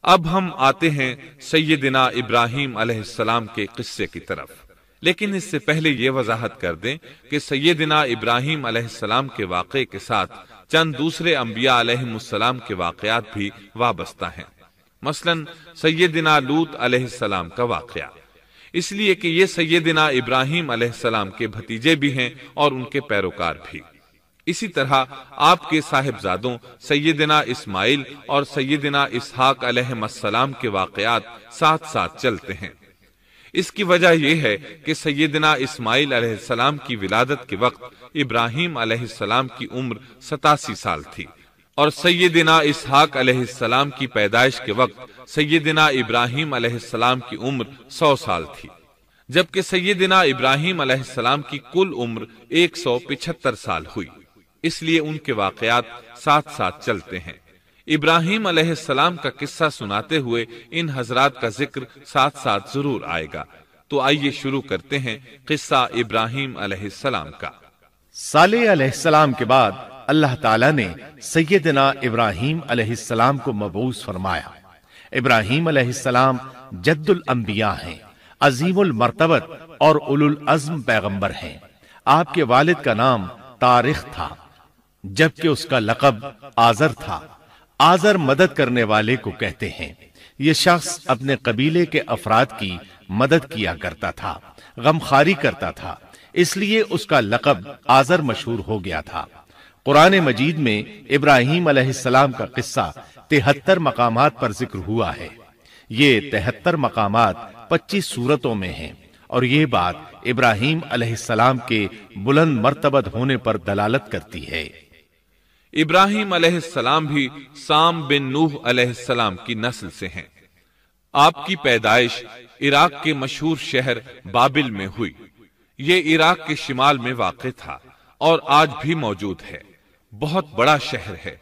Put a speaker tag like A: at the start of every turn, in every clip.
A: اب ہم آتے ہیں سیدنا ابراہیم علیہ السلام کے قصے کی طرف، لیکن اس سے پہلے یہ وضاحت کر دیں کہ سیدنا ابراہیم علیہ السلام کے واقعے کے ساتھ چند دوسرے انبیاء علیہم السلام کے واقعات بھی وابستہ ہیں، مثلا سیدنا لوط علیہ السلام کا واقعہ، اس لیے کہ یہ سیدنا ابراہیم علیہ السلام کے بھتیجے بھی ہیں اور ان کے پیروکار بھی۔ اسی طرح آپ کے صاحبزادوں سیدنا اسماعیل اور سیدنا اسحاق علیہ السلام کے واقعات ساتھ ساتھ چلتے ہیں۔ اس کی وجہ یہ ہے کہ سیدنا اسماعیل علیہ السلام کی ولادت کے وقت ابراہیم علیہ السلام کی عمر 87 سال تھی، اور سیدنا اسحاق علیہ السلام کی پیدائش کے وقت سیدنا ابراہیم علیہ السلام کی عمر 100 سال تھی، جبکہ سیدنا ابراہیم علیہ السلام کی کل عمر 175 سال ہوئی، اس لیے ان کے واقعات ساتھ ساتھ چلتے ہیں۔ ابراہیم علیہ السلام کا قصہ سناتے ہوئے ان حضرات کا ذکر ساتھ ساتھ ضرور آئے گا، تو آئیے شروع کرتے ہیں قصہ ابراہیم علیہ السلام کا۔
B: صالح علیہ السلام کے بعد اللہ تعالیٰ نے سیدنا ابراہیم علیہ السلام کو مبعوث فرمایا۔ ابراہیم علیہ السلام جد الانبیاء ہیں، عظیم المرتبت اور اولو العزم پیغمبر ہیں۔ آپ کے والد کا نام طارق تھا، جبکہ اس کا لقب آزر تھا۔ آزر مدد کرنے والے کو کہتے ہیں۔ یہ شخص اپنے قبیلے کے افراد کی مدد کیا کرتا تھا، غمخواری کرتا تھا، اس لیے اس کا لقب آزر مشہور ہو گیا تھا۔ قرآن مجید میں ابراہیم علیہ السلام کا قصہ 73 مقامات پر ذکر ہوا ہے۔ یہ 73 مقامات 25 سورتوں میں ہیں، اور یہ بات ابراہیم علیہ السلام کے بلند مرتبت ہونے پر دلالت کرتی ہے۔
A: ابراہیم علیہ السلام بھی سام بن نوح علیہ السلام کی نسل سے ہیں۔ آپ کی پیدائش عراق کے مشہور شہر بابل میں ہوئی۔ یہ عراق کے شمال میں واقع تھا اور آج بھی موجود ہے۔ بہت بڑا شہر ہے،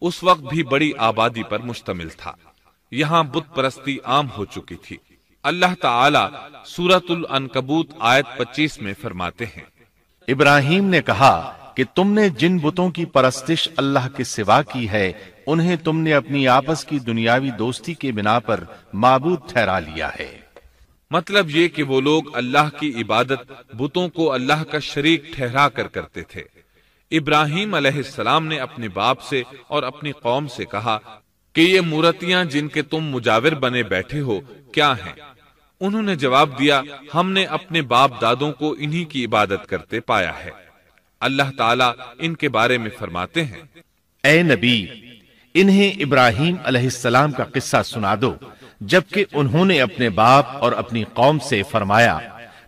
A: اس وقت بھی بڑی آبادی پر مشتمل تھا۔ یہاں بت پرستی عام ہو چکی تھی۔ اللہ تعالی سورۃ العنکبوت آیت 25 میں فرماتے ہیں،
B: ابراہیم نے کہا کہ تم نے جن بتوں کی پرستش اللہ کے سوا کی ہے، انہیں تم نے اپنی آپس کی دنیاوی دوستی کے بنا پر معبود ٹھہرا لیا ہے۔
A: مطلب یہ کہ وہ لوگ اللہ کی عبادت بتوں کو اللہ کا شریک ٹھہرا کر کرتے تھے۔ ابراہیم علیہ السلام نے اپنے باپ سے اور اپنی قوم سے کہا کہ یہ مورتیاں جن کے تم مجاور بنے بیٹھے ہو کیا ہیں؟ انہوں نے جواب دیا، ہم نے اپنے باپ دادوں کو انہی کی عبادت کرتے پایا ہے۔ اللہ تعالیٰ ان کے بارے میں فرماتے ہیں،
B: اے نبی، انہیں ابراہیم علیہ السلام کا قصہ سنا دو، جبکہ انہوں نے اپنے باپ اور اپنی قوم سے فرمایا،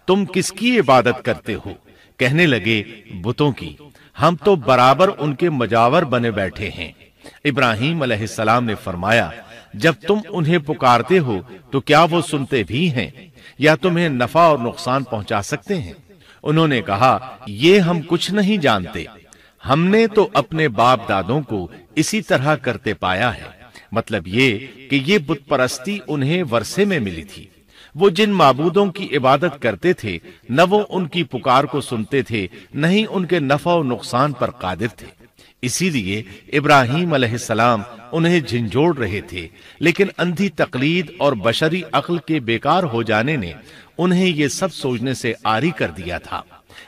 B: تم کس کی عبادت کرتے ہو؟ کہنے لگے، بتوں کی، ہم تو برابر ان کے مجاور بنے بیٹھے ہیں۔ ابراہیم علیہ السلام نے فرمایا، جب تم انہیں پکارتے ہو تو کیا وہ سنتے بھی ہیں یا تمہیں نفع اور نقصان پہنچا سکتے ہیں؟ انہوں نے کہا، یہ ہم کچھ نہیں جانتے، ہم نے تو اپنے باپ دادوں کو اسی طرح کرتے پایا ہے۔ مطلب یہ کہ یہ بت پرستی انہیں ورثے میں ملی تھی۔ وہ جن معبودوں کی عبادت کرتے تھے، نہ وہ ان کی پکار کو سنتے تھے، نہ ہی ان کے نفع و نقصان پر قادر تھے۔ اسی لیے ابراہیم علیہ السلام انہیں جھنجھوڑ رہے تھے، لیکن اندھی تقلید اور بشری عقل کے بیکار ہو جانے نے انہیں یہ سب سوچنے سے عاری کر دیا تھا۔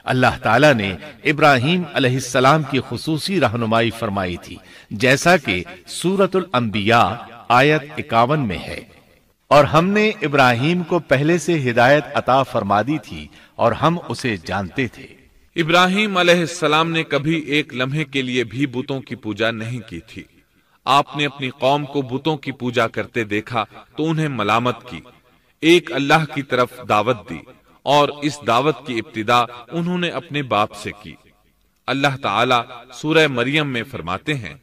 B: اللہ تعالیٰ نے ابراہیم علیہ السلام کی خصوصی رہنمائی فرمائی تھی، جیسا کہ سورۃ الانبیاء آیت 51 میں ہے، اور ہم نے ابراہیم کو پہلے سے ہدایت عطا فرما دی تھی اور ہم اسے جانتے تھے۔
A: ابراہیم علیہ السلام نے کبھی ایک لمحے کے لیے بھی بتوں کی پوجا نہیں کی تھی۔ آپ نے اپنی قوم کو بتوں کی پوجا کرتے دیکھا تو انہیں ملامت کی، ایک اللہ کی طرف دعوت دی، اور اس دعوت کی ابتدا انہوں نے اپنے باپ سے کی۔ اللہ تعالیٰ سورہ مریم میں فرماتے ہیں،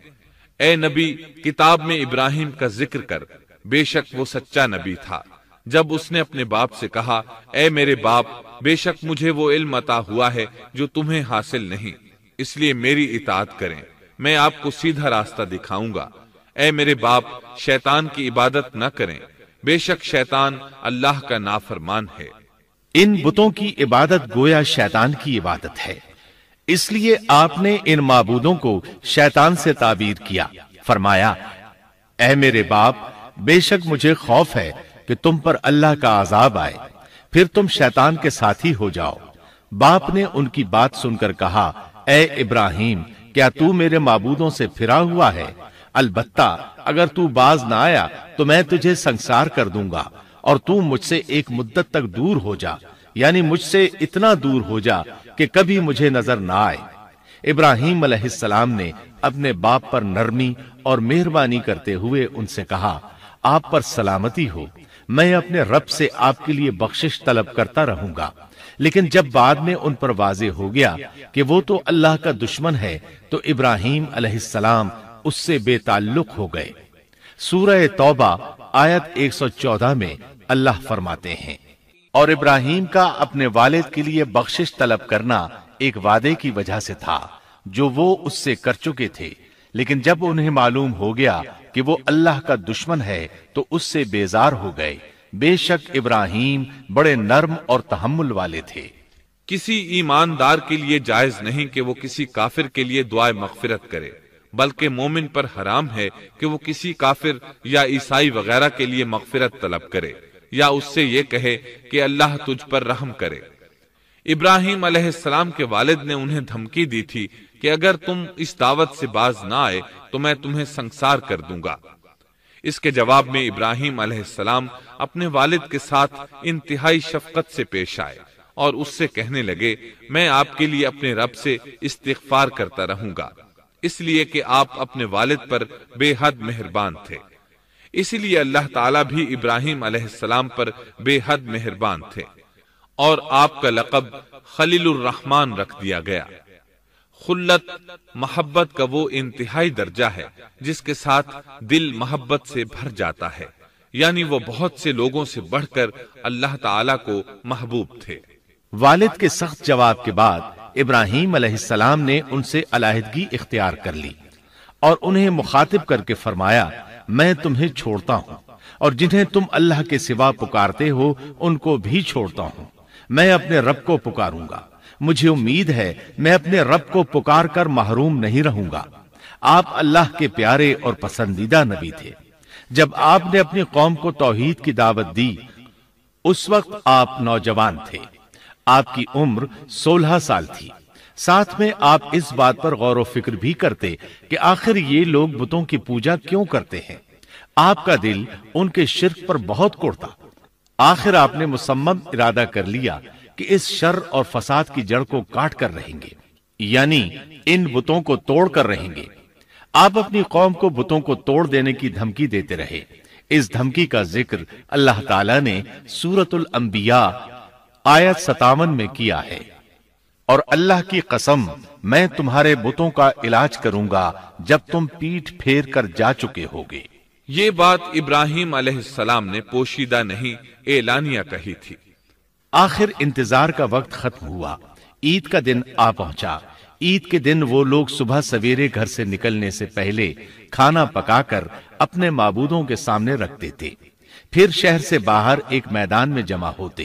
A: اے نبی، کتاب میں ابراہیم کا ذکر کر، بے شک وہ سچا نبی تھا۔ جب اس نے اپنے باپ سے کہا، اے میرے باپ، بے شک مجھے وہ علم عطا ہوا ہے جو تمہیں حاصل نہیں، اس لیے میری اطاعت کریں، میں آپ کو سیدھا راستہ دکھاؤں گا۔ اے میرے باپ، شیطان کی عبادت نہ کریں، بے شک شیطان اللہ کا نافرمان ہے۔
B: ان بتوں کی عبادت گویا شیطان کی عبادت ہے، اس لیے آپ نے ان معبودوں کو شیطان سے تعبیر کیا۔ فرمایا، اے میرے باپ، بے شک مجھے خوف ہے کہ تم پر اللہ کا عذاب آئے، پھر تم شیطان کے ساتھی ہو جاؤ۔ باپ نے ان کی بات سن کر کہا، اے ابراہیم، کیا تو میرے معبودوں سے پھرا ہوا ہے؟ البتہ اگر تو باز نہ آیا تو میں تجھے سنسار کر دوں گا، اور تو مجھ سے ایک مدت تک دور ہو جا، یعنی مجھ سے اتنا دور ہو جا کہ کبھی مجھے نظر نہ آئے۔ ابراہیم علیہ السلام نے اپنے باپ پر نرمی اور مہربانی کرتے ہوئے ان سے کہا، آپ پر سلامتی ہو، میں اپنے رب سے آپ کے لیے بخشش طلب کرتا رہوں گا۔ لیکن جب بعد میں ان پر واضح ہو گیا کہ وہ تو اللہ کا دشمن ہے تو ابراہیم علیہ السلام اس سے بے تعلق ہو گئے۔ سورہ توبہ آیت 114 میں اللہ فرماتے ہیں، اور ابراہیم کا اپنے والد کے لیے بخشش طلب کرنا ایک وعدے کی وجہ سے تھا جو وہ اس سے کر چکے تھے، لیکن جب انہیں معلوم ہو گیا کہ وہ اللہ کا دشمن ہے تو اس سے بیزار ہو گئے۔ بے شک ابراہیم بڑے نرم اور تحمل والے تھے۔
A: کسی ایماندار کے لیے جائز نہیں کہ وہ کسی کافر کے لیے دعائے مغفرت کرے، بلکہ مومن پر حرام ہے کہ وہ کسی کافر یا عیسائی وغیرہ کے لیے مغفرت طلب کرے یا اس سے یہ کہے کہ اللہ تجھ پر رحم کرے۔ ابراہیم علیہ السلام کے والد نے انہیں دھمکی دی تھی کہ اگر تم اس دعوت سے باز نہ آئے تو میں تمہیں سنسار کر دوں گا۔ اس کے جواب میں ابراہیم علیہ السلام اپنے والد کے ساتھ انتہائی شفقت سے پیش آئے اور اس سے کہنے لگے، میں آپ کے لیے اپنے رب سے استغفار کرتا رہوں گا، اس لیے کہ آپ اپنے والد پر بے حد مہربان تھے۔ اسی لیے اللہ تعالیٰ بھی ابراہیم علیہ السلام پر بے حد مہربان تھے اور آپ کا لقب خلیل الرحمن رکھ دیا گیا۔ خلت محبت کا وہ انتہائی درجہ ہے جس کے ساتھ دل محبت سے بھر جاتا ہے، یعنی وہ بہت سے لوگوں سے بڑھ کر اللہ تعالیٰ کو محبوب تھے۔
B: والد کے سخت جواب کے بعد ابراہیم علیہ السلام نے ان سے علیحدگی اختیار کر لی اور انہیں مخاطب کر کے فرمایا، میں تمہیں چھوڑتا ہوں اور جنہیں تم اللہ کے سوا پکارتے ہو ان کو بھی چھوڑتا ہوں، میں اپنے رب کو پکاروں گا۔ مجھے امید ہے میں اپنے رب کو پکار کر محروم نہیں رہوں گا۔ آپ اللہ کے پیارے اور پسندیدہ نبی تھے۔ جب آپ نے اپنی قوم کو توحید کی دعوت دی اس وقت آپ نوجوان تھے، آپ کی عمر 16 سال تھی۔ ساتھ میں آپ اس بات پر غور و فکر بھی کرتے کہ آخر یہ لوگ بتوں کی پوجا کیوں کرتے ہیں۔ آپ کا دل ان کے شرک پر بہت کوڑتا۔ آخر آپ نے مصمم ارادہ کر لیا کہ اس شر اور فساد کی جڑ کو کاٹ کر رہیں گے، یعنی ان بتوں کو توڑ کر رہیں گے۔ آپ اپنی قوم کو بتوں کو توڑ دینے کی دھمکی دیتے رہے۔ اس دھمکی کا ذکر اللہ تعالیٰ نے سورۃ الانبیاء آیت 57 میں کیا ہے، اور اللہ کی قسم میں تمہارے بتوں کا علاج کروں گا جب تم پیٹھ پھیر کر جا چکے ہوگے۔
A: یہ بات ابراہیم علیہ السلام نے پوشیدہ نہیں اعلانیہ کہی تھی۔
B: آخر انتظار کا وقت ختم ہوا، عید کا دن آ پہنچا۔ عید کے دن وہ لوگ صبح سویرے گھر سے نکلنے سے پہلے کھانا پکا کر اپنے معبودوں کے سامنے رکھتے تھے، پھر شہر سے باہر ایک میدان میں جمع ہوتے،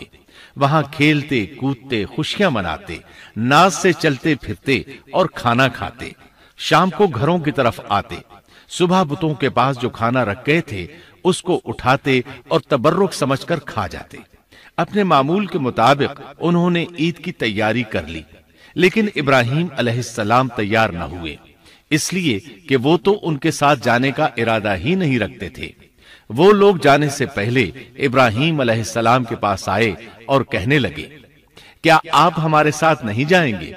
B: وہاں کھیلتے کودتے خوشیاں مناتے، ناز سے چلتے پھرتے اور کھانا کھاتے۔ شام کو گھروں کی طرف آتے، صبح بتوں کے پاس جو کھانا رکھ گئے تھے اس کو اٹھاتے اور تبرک سمجھ کر کھا جاتے۔ اپنے معمول کے مطابق انہوں نے عید کی تیاری کر لی، لیکن ابراہیم علیہ السلام تیار نہ ہوئے، اس لیے کہ وہ تو ان کے ساتھ جانے کا ارادہ ہی نہیں رکھتے تھے۔ وہ لوگ جانے سے پہلے ابراہیم علیہ السلام کے پاس آئے اور کہنے لگے، کیا آپ ہمارے ساتھ نہیں جائیں گے؟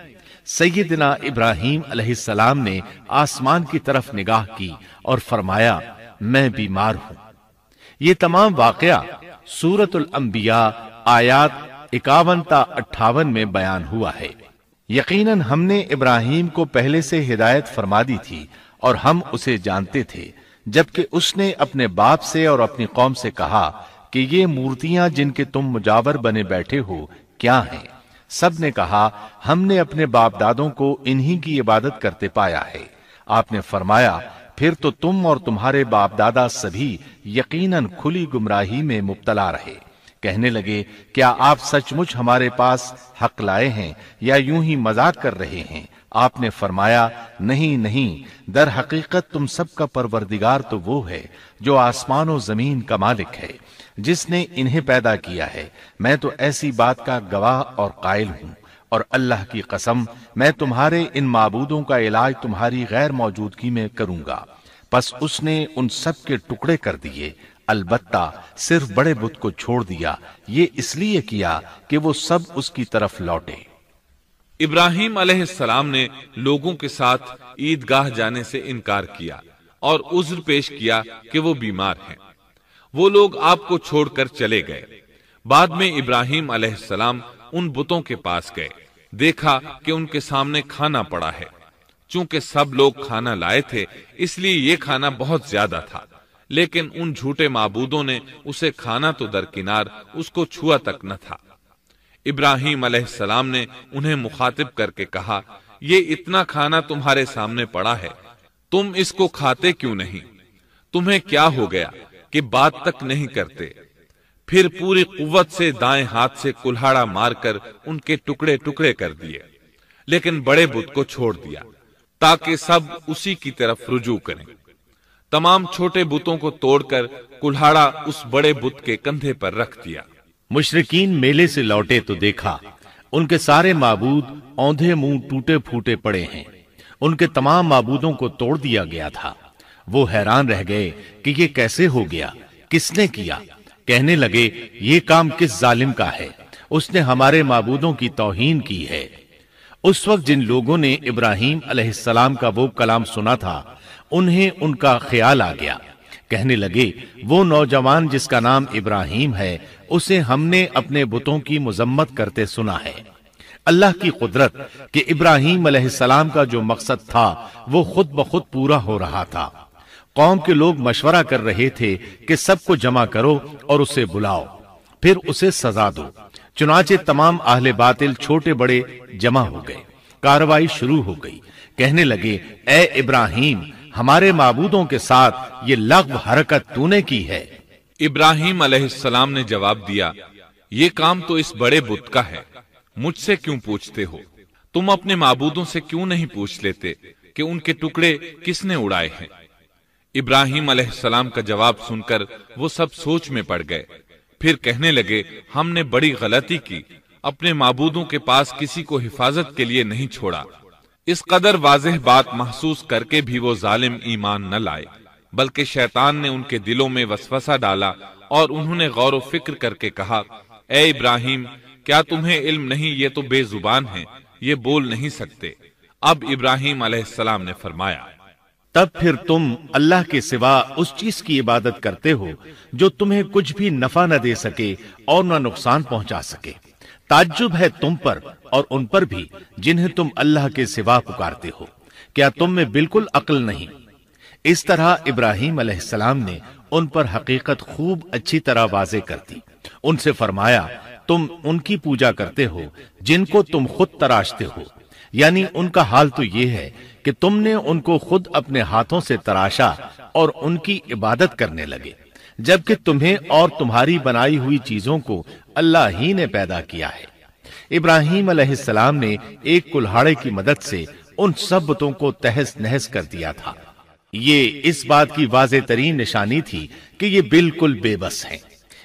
B: سیدنا ابراہیم علیہ السلام نے آسمان کی طرف نگاہ کی اور فرمایا، میں بیمار ہوں۔ یہ تمام واقعہ سورۃ الانبیاء آیات 51 تا 58 میں بیان ہوا ہے۔ یقیناً ہم نے ابراہیم کو پہلے سے ہدایت فرما دی تھی اور ہم اسے جانتے تھے، جبکہ اس نے اپنے باپ سے اور اپنی قوم سے کہا کہ یہ مورتیاں جن کے تم مجاور بنے بیٹھے ہو کیا ہیں؟ سب نے کہا، ہم نے اپنے باپ دادوں کو انہی کی عبادت کرتے پایا ہے۔ آپ نے فرمایا، پھر تو تم اور تمہارے باپ دادا سبھی یقیناً کھلی گمراہی میں مبتلا رہے۔ کہنے لگے، کیا آپ سچ مچ ہمارے پاس حق لائے ہیں یا یوں ہی مذاق کر رہے ہیں؟ آپ نے فرمایا نہیں نہیں، در حقیقت تم سب کا پروردگار تو وہ ہے جو آسمان و زمین کا مالک ہے، جس نے انہیں پیدا کیا ہے، میں تو ایسی بات کا گواہ اور قائل ہوں، اور اللہ کی قسم میں تمہارے ان معبودوں کا علاج تمہاری غیر موجودگی میں کروں گا۔ پس اس نے ان سب کے ٹکڑے کر دیے، البتہ صرف بڑے بت کو چھوڑ دیا، یہ اس لیے کیا کہ وہ سب اس کی طرف لوٹے۔
A: ابراہیم علیہ السلام نے لوگوں کے ساتھ عیدگاہ جانے سے انکار کیا اور عذر پیش کیا کہ وہ بیمار ہیں۔ وہ لوگ آپ کو چھوڑ کر چلے گئے۔ بعد میں ابراہیم علیہ السلام ان بتوں کے پاس گئے، دیکھا کہ ان کے سامنے کھانا پڑا ہے۔ چونکہ سب لوگ کھانا لائے تھے اس لیے یہ کھانا بہت زیادہ تھا، لیکن ان جھوٹے معبودوں نے اسے کھانا تو درکنار اس کو چھوا تک نہ تھا۔ ابراہیم علیہ السلام نے انہیں مخاطب کر کے کہا، یہ اتنا کھانا تمہارے سامنے پڑا ہے، تم اس کو کھاتے کیوں نہیں؟ تمہیں کیا ہو گیا کہ بات تک نہیں کرتے؟ پھر پوری قوت سے دائیں ہاتھ سے کلہاڑا مار کر ان کے ٹکڑے ٹکڑے کر دیے، لیکن بڑے بت کو چھوڑ دیا تاکہ سب اسی کی طرف رجوع کریں۔ تمام چھوٹے بتوں کو توڑ کر کلہاڑا اس بڑے بت کے کندھے پر رکھ دیا۔
B: مشرکین میلے سے لوٹے تو دیکھا ان کے سارے معبود اوندھے منہ ٹوٹے پھوٹے پڑے ہیں، ان کے تمام معبودوں کو توڑ دیا گیا تھا۔ وہ حیران رہ گئے کہ یہ کیسے ہو گیا، کس نے کیا؟ کہنے لگے یہ کام کس ظالم کا ہے، اس نے ہمارے معبودوں کی توہین کی ہے۔ اس وقت جن لوگوں نے ابراہیم علیہ السلام کا وہ کلام سنا تھا انہیں ان کا خیال آ گیا، کہنے لگے وہ نوجوان جس کا نام ابراہیم ہے اسے ہم نے اپنے بتوں کی مذمت کرتے سنا ہے۔ اللہ کی قدرت کہ ابراہیم علیہ السلام کا جو مقصد تھا وہ خود بخود پورا ہو رہا تھا۔ قوم کے لوگ مشورہ کر رہے تھے کہ سب کو جمع کرو اور اسے بلاؤ، پھر اسے سزا دو۔ چنانچہ تمام اہل باطل چھوٹے بڑے جمع ہو گئے، کارروائی شروع ہو گئی۔ کہنے لگے اے ابراہیم، ہمارے معبودوں کے ساتھ یہ لغو حرکت تو نے کی ہے۔
A: ابراہیم علیہ السلام نے جواب دیا، یہ کام تو اس بڑے بت کا ہے، مجھ سے کیوں پوچھتے ہو؟ تم اپنے معبودوں سے کیوں نہیں پوچھ لیتے کہ ان کے ٹکڑے کس نے اڑائے ہیں؟ ابراہیم علیہ السلام کا جواب سن کر وہ سب سوچ میں پڑ گئے، پھر کہنے لگے ہم نے بڑی غلطی کی، اپنے معبودوں کے پاس کسی کو حفاظت کے لیے نہیں چھوڑا۔ اس قدر واضح بات محسوس کر کے بھی وہ ظالم ایمان نہ لائے، بلکہ شیطان نے ان کے دلوں میں وسوسہ ڈالا اور انہوں نے غور و فکر کر کے کہا، اے ابراہیم، کیا تمہیں علم نہیں، یہ تو بے زبان ہیں، یہ بول نہیں سکتے۔ اب ابراہیم علیہ السلام نے فرمایا،
B: تب پھر تم اللہ کے سوا اس چیز کی عبادت کرتے ہو جو تمہیں کچھ بھی نفع نہ دے سکے اور نہ نقصان پہنچا سکے۔ تعجب ہے تم پر اور ان پر بھی جنہیں تم اللہ کے سوا پکارتے ہو، کیا تم میں بالکل عقل نہیں؟ اس طرح ابراہیم علیہ السلام نے ان پر حقیقت خوب اچھی طرح واضح کر دی۔ ان سے فرمایا تم ان کی پوجا کرتے ہو جن کو تم خود تراشتے ہو، یعنی ان کا حال تو یہ ہے کہ تم نے ان کو خود اپنے ہاتھوں سے تراشا اور ان کی عبادت کرنے لگے، جبکہ تمہیں اور تمہاری بنائی ہوئی چیزوں کو اللہ ہی نے پیدا کیا ہے۔ ابراہیم علیہ السلام نے ایک کلہاڑے کی مدد سے ان سب بتوں کو تہس نہس کر دیا تھا۔ یہ اس بات کی واضح ترین نشانی تھی کہ یہ بالکل بے بس ہیں،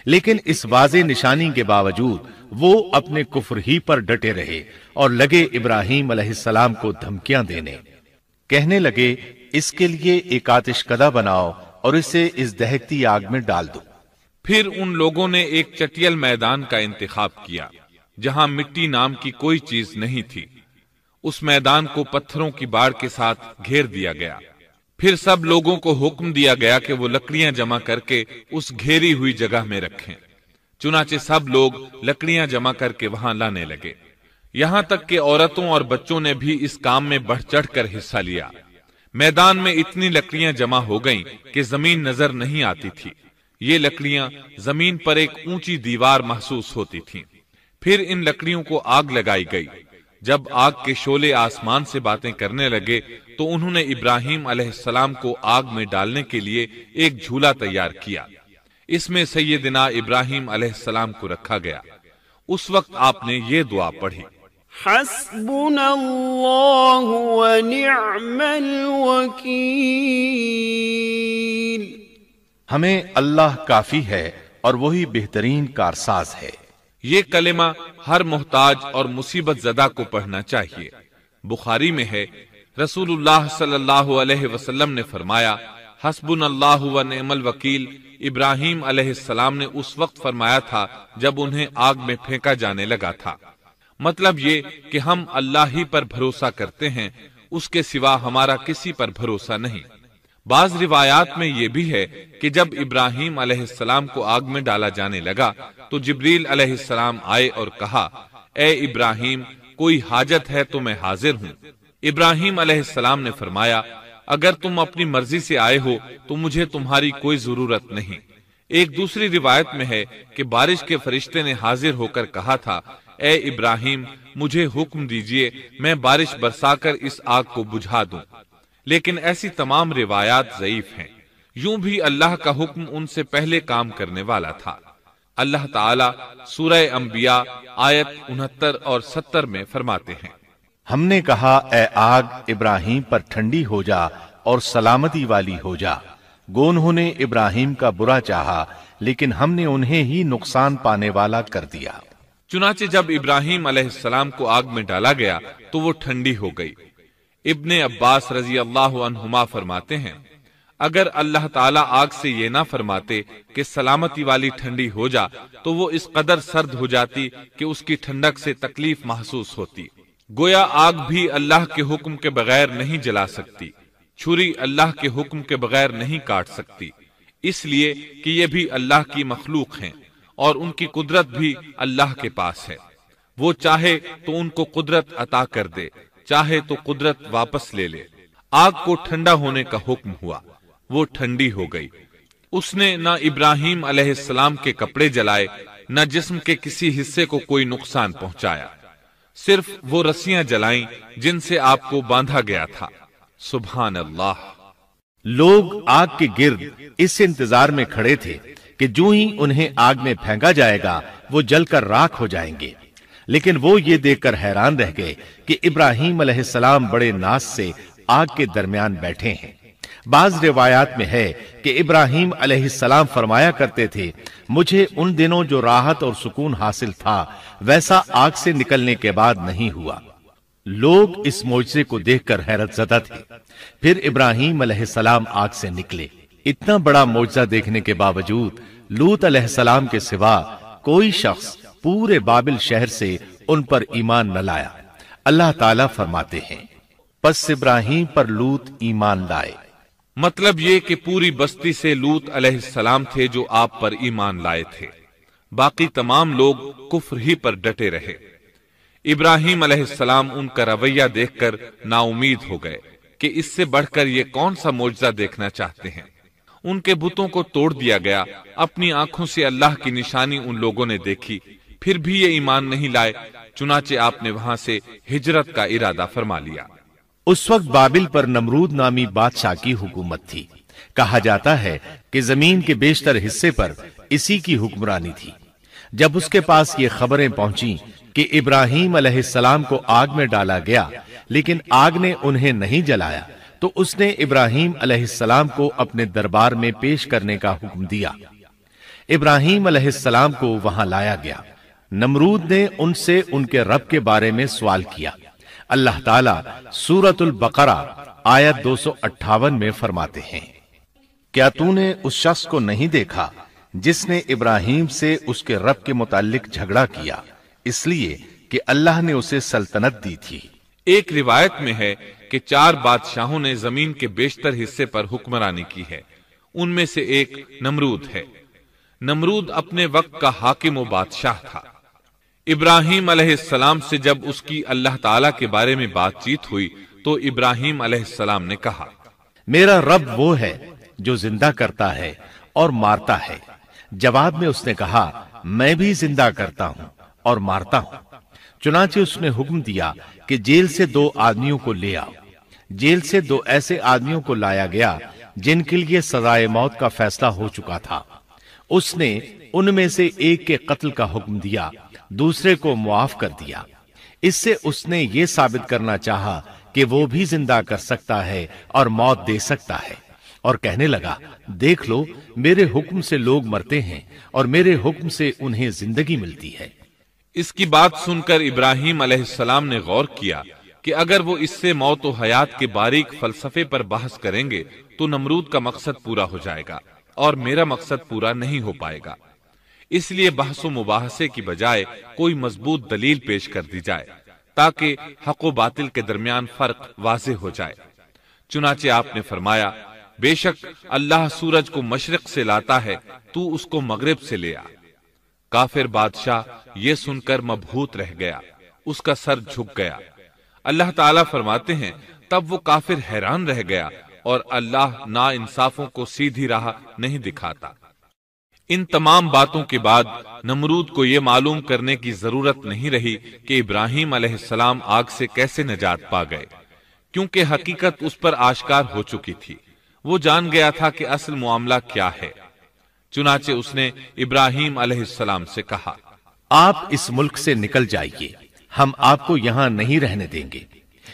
B: لیکن اس واضح نشانی کے باوجود وہ اپنے کفر ہی پر ڈٹے رہے اور لگے ابراہیم علیہ السلام کو دھمکیاں دینے۔ کہنے لگے اس کے لیے ایک آتش کدہ بناؤ اور اسے اس دہکتی آگ میں ڈال دو۔
A: پھر ان لوگوں نے ایک چٹیل میدان کا انتخاب کیا جہاں مٹی نام کی کوئی چیز نہیں تھی۔ اس میدان کو پتھروں کی باڑ کے ساتھ گھیر دیا گیا۔ پھر سب لوگوں کو حکم دیا گیا کہ وہ لکڑیاں جمع کر کے اس گھیری ہوئی جگہ میں رکھیں۔ چنانچہ سب لوگ لکڑیاں جمع کر کے وہاں لانے لگے، یہاں تک کہ عورتوں اور بچوں نے بھی اس کام میں بڑھ چڑھ کر حصہ لیا۔ میدان میں اتنی لکڑیاں جمع ہو گئیں کہ زمین نظر نہیں آتی تھی۔ یہ لکڑیاں زمین پر ایک اونچی دیوار محسوس ہوتی تھیں۔ پھر ان لکڑیوں کو آگ لگائی گئی۔ جب آگ کے شعلے آسمان سے باتیں کرنے لگے تو انہوں نے ابراہیم علیہ السلام کو آگ میں ڈالنے کے لیے ایک جھولا تیار کیا۔ اس میں سیدنا ابراہیم علیہ السلام کو رکھا گیا۔ اس وقت آپ نے یہ دعا پڑھی،
C: حسبنا اللہ ونعم الوکیل۔
B: ہمیں اللہ کافی ہے اور وہی بہترین کارساز ہے۔
A: یہ کلمہ ہر محتاج اور مصیبت زدہ کو پڑھنا چاہیے۔ بخاری میں ہے، رسول اللہ صلی اللہ علیہ وسلم نے فرمایا، حسبنا اللہ و نعم الوکیل ابراہیم علیہ السلام نے اس وقت فرمایا تھا جب انہیں آگ میں پھینکا جانے لگا تھا۔ مطلب یہ کہ ہم اللہ ہی پر بھروسہ کرتے ہیں، اس کے سوا ہمارا کسی پر بھروسہ نہیں۔ بعض روایات میں یہ بھی ہے کہ جب ابراہیم علیہ السلام کو آگ میں ڈالا جانے لگا تو جبریل علیہ السلام آئے اور کہا، اے ابراہیم، کوئی حاجت ہے تو میں حاضر ہوں۔ ابراہیم علیہ السلام نے فرمایا، اگر تم اپنی مرضی سے آئے ہو تو مجھے تمہاری کوئی ضرورت نہیں۔ ایک دوسری روایت میں ہے کہ بارش کے فرشتے نے حاضر ہو کر کہا تھا، اے ابراہیم، مجھے حکم دیجئے میں بارش برسا کر اس آگ کو بجھا دوں۔ لیکن ایسی تمام روایات ضعیف ہیں۔ یوں بھی اللہ کا حکم ان سے پہلے کام کرنے والا تھا۔ اللہ تعالیٰ سورہ انبیاء آیت 69 اور 70 میں فرماتے ہیں،
B: ہم نے کہا، اے آگ ابراہیم پر ٹھنڈی ہو جا اور سلامتی والی ہو جا۔ گو انہوں نے ابراہیم کا برا چاہا لیکن ہم نے انہیں ہی نقصان پانے والا کر دیا۔
A: چنانچہ جب ابراہیم علیہ السلام کو آگ میں ڈالا گیا تو وہ ٹھنڈی ہو گئی۔ ابن عباس رضی اللہ عنہما فرماتے ہیں، اگر اللہ تعالیٰ آگ سے یہ نہ فرماتے کہ سلامتی والی ٹھنڈی ہو جا تو وہ اس قدر سرد ہو جاتی کہ اس کی ٹھنڈک سے تکلیف محسوس ہوتی۔ گویا آگ بھی اللہ کے حکم کے بغیر نہیں جلا سکتی، چھری اللہ کے حکم کے بغیر نہیں کاٹ سکتی، اس لیے کہ یہ بھی اللہ کی مخلوق ہیں اور ان کی قدرت بھی اللہ کے پاس ہے۔ وہ چاہے تو ان کو قدرت عطا کر دے، چاہے تو قدرت واپس لے لے۔ آگ کو ٹھنڈا ہونے کا حکم ہوا، وہ ٹھنڈی ہو گئی۔ اس نے نہ ابراہیم علیہ السلام کے کپڑے جلائے، نہ جسم کے کسی حصے کو کوئی نقصان پہنچایا، صرف وہ رسیاں جلائیں جن سے آپ کو باندھا گیا تھا۔ سبحان اللہ۔
B: لوگ آگ کے گرد اس انتظار میں کھڑے تھے کہ جو ہی انہیں آگ میں پھینکا جائے گا وہ جل کر راکھ ہو جائیں گے، لیکن وہ یہ دیکھ کر حیران رہ گئے کہ ابراہیم علیہ السلام بڑے ناز سے آگ کے درمیان بیٹھے ہیں۔ بعض روایات میں ہے کہ ابراہیم علیہ السلام فرمایا کرتے تھے، مجھے ان دنوں جو راحت اور سکون حاصل تھا ویسا آگ سے نکلنے کے بعد نہیں ہوا۔ لوگ اس معجزے کو دیکھ کر حیرت زدہ تھے۔ پھر ابراہیم علیہ السلام آگ سے نکلے۔ اتنا بڑا معجزہ دیکھنے کے باوجود لوط علیہ السلام کے سوا کوئی شخص پورے بابل شہر سے ان پر ایمان نہ لایا۔ اللہ تعالیٰ فرماتے ہیں، پس ابراہیم پر لوط ایمان لائے۔
A: مطلب یہ کہ پوری بستی سے لوط علیہ السلام تھے جو آپ پر ایمان لائے تھے، باقی تمام لوگ کفر ہی پر ڈٹے رہے۔ ابراہیم علیہ السلام ان کا رویہ دیکھ کر نا امید ہو گئے کہ اس سے بڑھ کر یہ کون سا معجزہ دیکھنا چاہتے ہیں۔ ان کے بتوں کو توڑ دیا گیا، اپنی آنکھوں سے اللہ کی نشانی ان لوگوں نے دیکھی، پھر بھی یہ ایمان نہیں لائے، چنانچہ آپ نے وہاں سے ہجرت کا ارادہ فرما لیا۔
B: اس وقت بابل پر نمرود نامی بادشاہ کی حکومت تھی۔ کہا جاتا ہے کہ زمین کے بیشتر حصے پر اسی کی حکمرانی تھی۔ جب اس کے پاس یہ خبریں پہنچیں کہ ابراہیم علیہ السلام کو آگ میں ڈالا گیا لیکن آگ نے انہیں نہیں جلایا، تو اس نے ابراہیم علیہ السلام کو اپنے دربار میں پیش کرنے کا حکم دیا۔ ابراہیم علیہ السلام کو وہاں لایا گیا۔ نمرود نے ان سے ان کے رب کے بارے میں سوال کیا۔ اللہ تعالیٰ سورۃ البقرہ آیت 258 میں فرماتے ہیں، کیا تو نے اس شخص کو نہیں دیکھا جس نے ابراہیم سے اس کے رب کے متعلق جھگڑا کیا، اس لیے کہ اللہ نے اسے سلطنت دی تھی۔
A: ایک روایت میں ہے کہ 4 بادشاہوں نے زمین کے بیشتر حصے پر حکمرانی کی ہے، ان میں سے ایک نمرود ہے۔ نمرود اپنے وقت کا حاکم و بادشاہ تھا۔ ابراہیم علیہ السلام سے جب اس کی اللہ تعالیٰ کے بارے میں بات چیت ہوئی تو ابراہیم علیہ السلام نے کہا،
B: میرا رب وہ ہے جو زندہ کرتا ہے اور مارتا ہے۔ جواب میں اس نے کہا، میں بھی زندہ کرتا ہوں اور مارتا ہوں۔ چنانچہ اس نے حکم دیا کہ جیل سے 2 آدمیوں کو لے آؤ۔ جیل سے 2 ایسے آدمیوں کو لایا گیا جن کے لیے سزائے موت کا فیصلہ ہو چکا تھا۔ اس نے ان میں سے ایک کے قتل کا حکم دیا، دوسرے کو معاف کر دیا۔ اس سے اس نے یہ ثابت کرنا چاہا کہ وہ بھی زندہ کر سکتا ہے اور موت دے سکتا ہے، اور کہنے لگا دیکھ لو میرے حکم سے لوگ مرتے ہیں اور میرے حکم سے انہیں زندگی ملتی ہے۔
A: اس کی بات سن کر ابراہیم علیہ السلام نے غور کیا کہ اگر وہ اس سے موت و حیات کے باریک فلسفے پر بحث کریں گے تو نمرود کا مقصد پورا ہو جائے گا اور میرا مقصد پورا نہیں ہو پائے گا۔ اس لیے بحث و مباحثے کی بجائے کوئی مضبوط دلیل پیش کر دی جائے تاکہ حق و باطل کے درمیان فرق واضح ہو جائے۔ چنانچہ آپ نے فرمایا بے شک اللہ سورج کو مشرق سے لاتا ہے، تو اس کو مغرب سے لے آ۔ کافر بادشاہ یہ سن کر مبہوت رہ گیا، اس کا سر جھک گیا۔ اللہ تعالیٰ فرماتے ہیں تب وہ کافر حیران رہ گیا اور اللہ نا انصافوں کو سیدھی راہ نہیں دکھاتا۔ ان تمام باتوں کے بعد نمرود کو یہ معلوم کرنے کی ضرورت نہیں رہی کہ ابراہیم علیہ السلام آگ سے کیسے نجات پا گئے، کیونکہ حقیقت اس پر آشکار ہو چکی تھی۔ وہ جان گیا تھا کہ اصل معاملہ کیا ہے۔ چنانچہ اس نے ابراہیم علیہ السلام سے کہا
B: آپ اس ملک سے نکل جائیے، ہم آپ کو یہاں نہیں رہنے دیں گے۔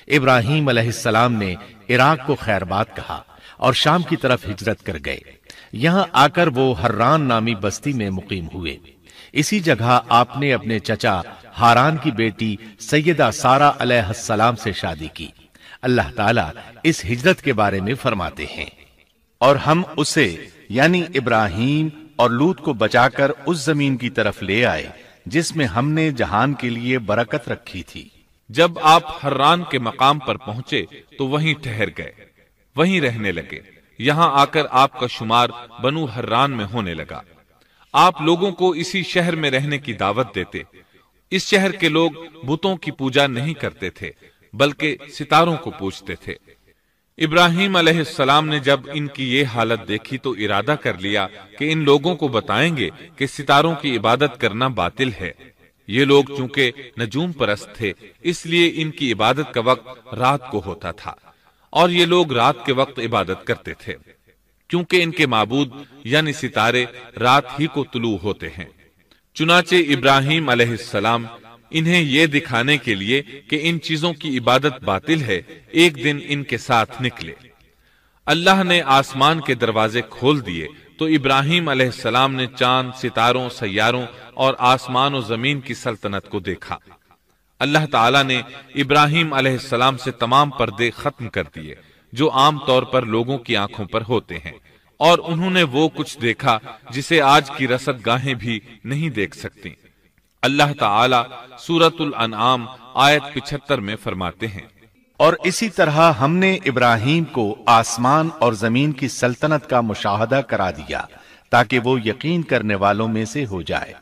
B: ابراہیم علیہ السلام نے عراق کو خیر بات کہا اور شام کی طرف ہجرت کر گئے۔ یہاں آ کر وہ حران نامی بستی میں مقیم ہوئے۔ اسی جگہ آپ نے اپنے چچا ہاران کی بیٹی سیدہ سارہ علیہ السلام سے شادی کی۔ اللہ تعالیٰ اس ہجرت کے بارے میں فرماتے ہیں اور ہم اسے یعنی ابراہیم اور لوط کو بچا کر اس زمین کی طرف لے آئے جس میں ہم نے جہان کے لیے برکت رکھی تھی۔
A: جب آپ حران کے مقام پر پہنچے تو وہیں ٹھہر گئے، وہیں رہنے لگے۔ یہاں آ کر آپ کا شمار بنو حران میں ہونے لگا۔ آپ لوگوں کو اسی شہر میں رہنے کی دعوت دیتے۔ اس شہر کے لوگ بتوں کی پوجا نہیں کرتے تھے بلکہ ستاروں کو پوجتے تھے۔ ابراہیم علیہ السلام نے جب ان کی یہ حالت دیکھی تو ارادہ کر لیا کہ ان لوگوں کو بتائیں گے کہ ستاروں کی عبادت کرنا باطل ہے۔ یہ لوگ چونکہ نجوم پرست تھے اس لیے ان کی عبادت کا وقت رات کو ہوتا تھا اور یہ لوگ رات کے وقت عبادت کرتے تھے، کیونکہ ان کے معبود یعنی ستارے رات ہی کو طلوع ہوتے ہیں۔ چنانچہ ابراہیم علیہ السلام انہیں یہ دکھانے کے لیے کہ ان چیزوں کی عبادت باطل ہے ایک دن ان کے ساتھ نکلے۔ اللہ نے آسمان کے دروازے کھول دیے تو ابراہیم علیہ السلام نے چاند، ستاروں، سیاروں اور آسمان و زمین کی سلطنت کو دیکھا۔ اللہ تعالیٰ نے ابراہیم علیہ السلام سے تمام پردے ختم کر دیے جو عام طور پر لوگوں کی آنکھوں پر ہوتے ہیں، اور انہوں نے وہ کچھ دیکھا جسے آج کی رصد گاہیں بھی نہیں دیکھ سکتی۔ اللہ تعالیٰ سورۃ الانعام آیت 75 میں فرماتے ہیں
B: اور اسی طرح ہم نے ابراہیم کو آسمان اور زمین کی سلطنت کا مشاہدہ کرا دیا تاکہ وہ یقین کرنے والوں میں سے ہو جائے۔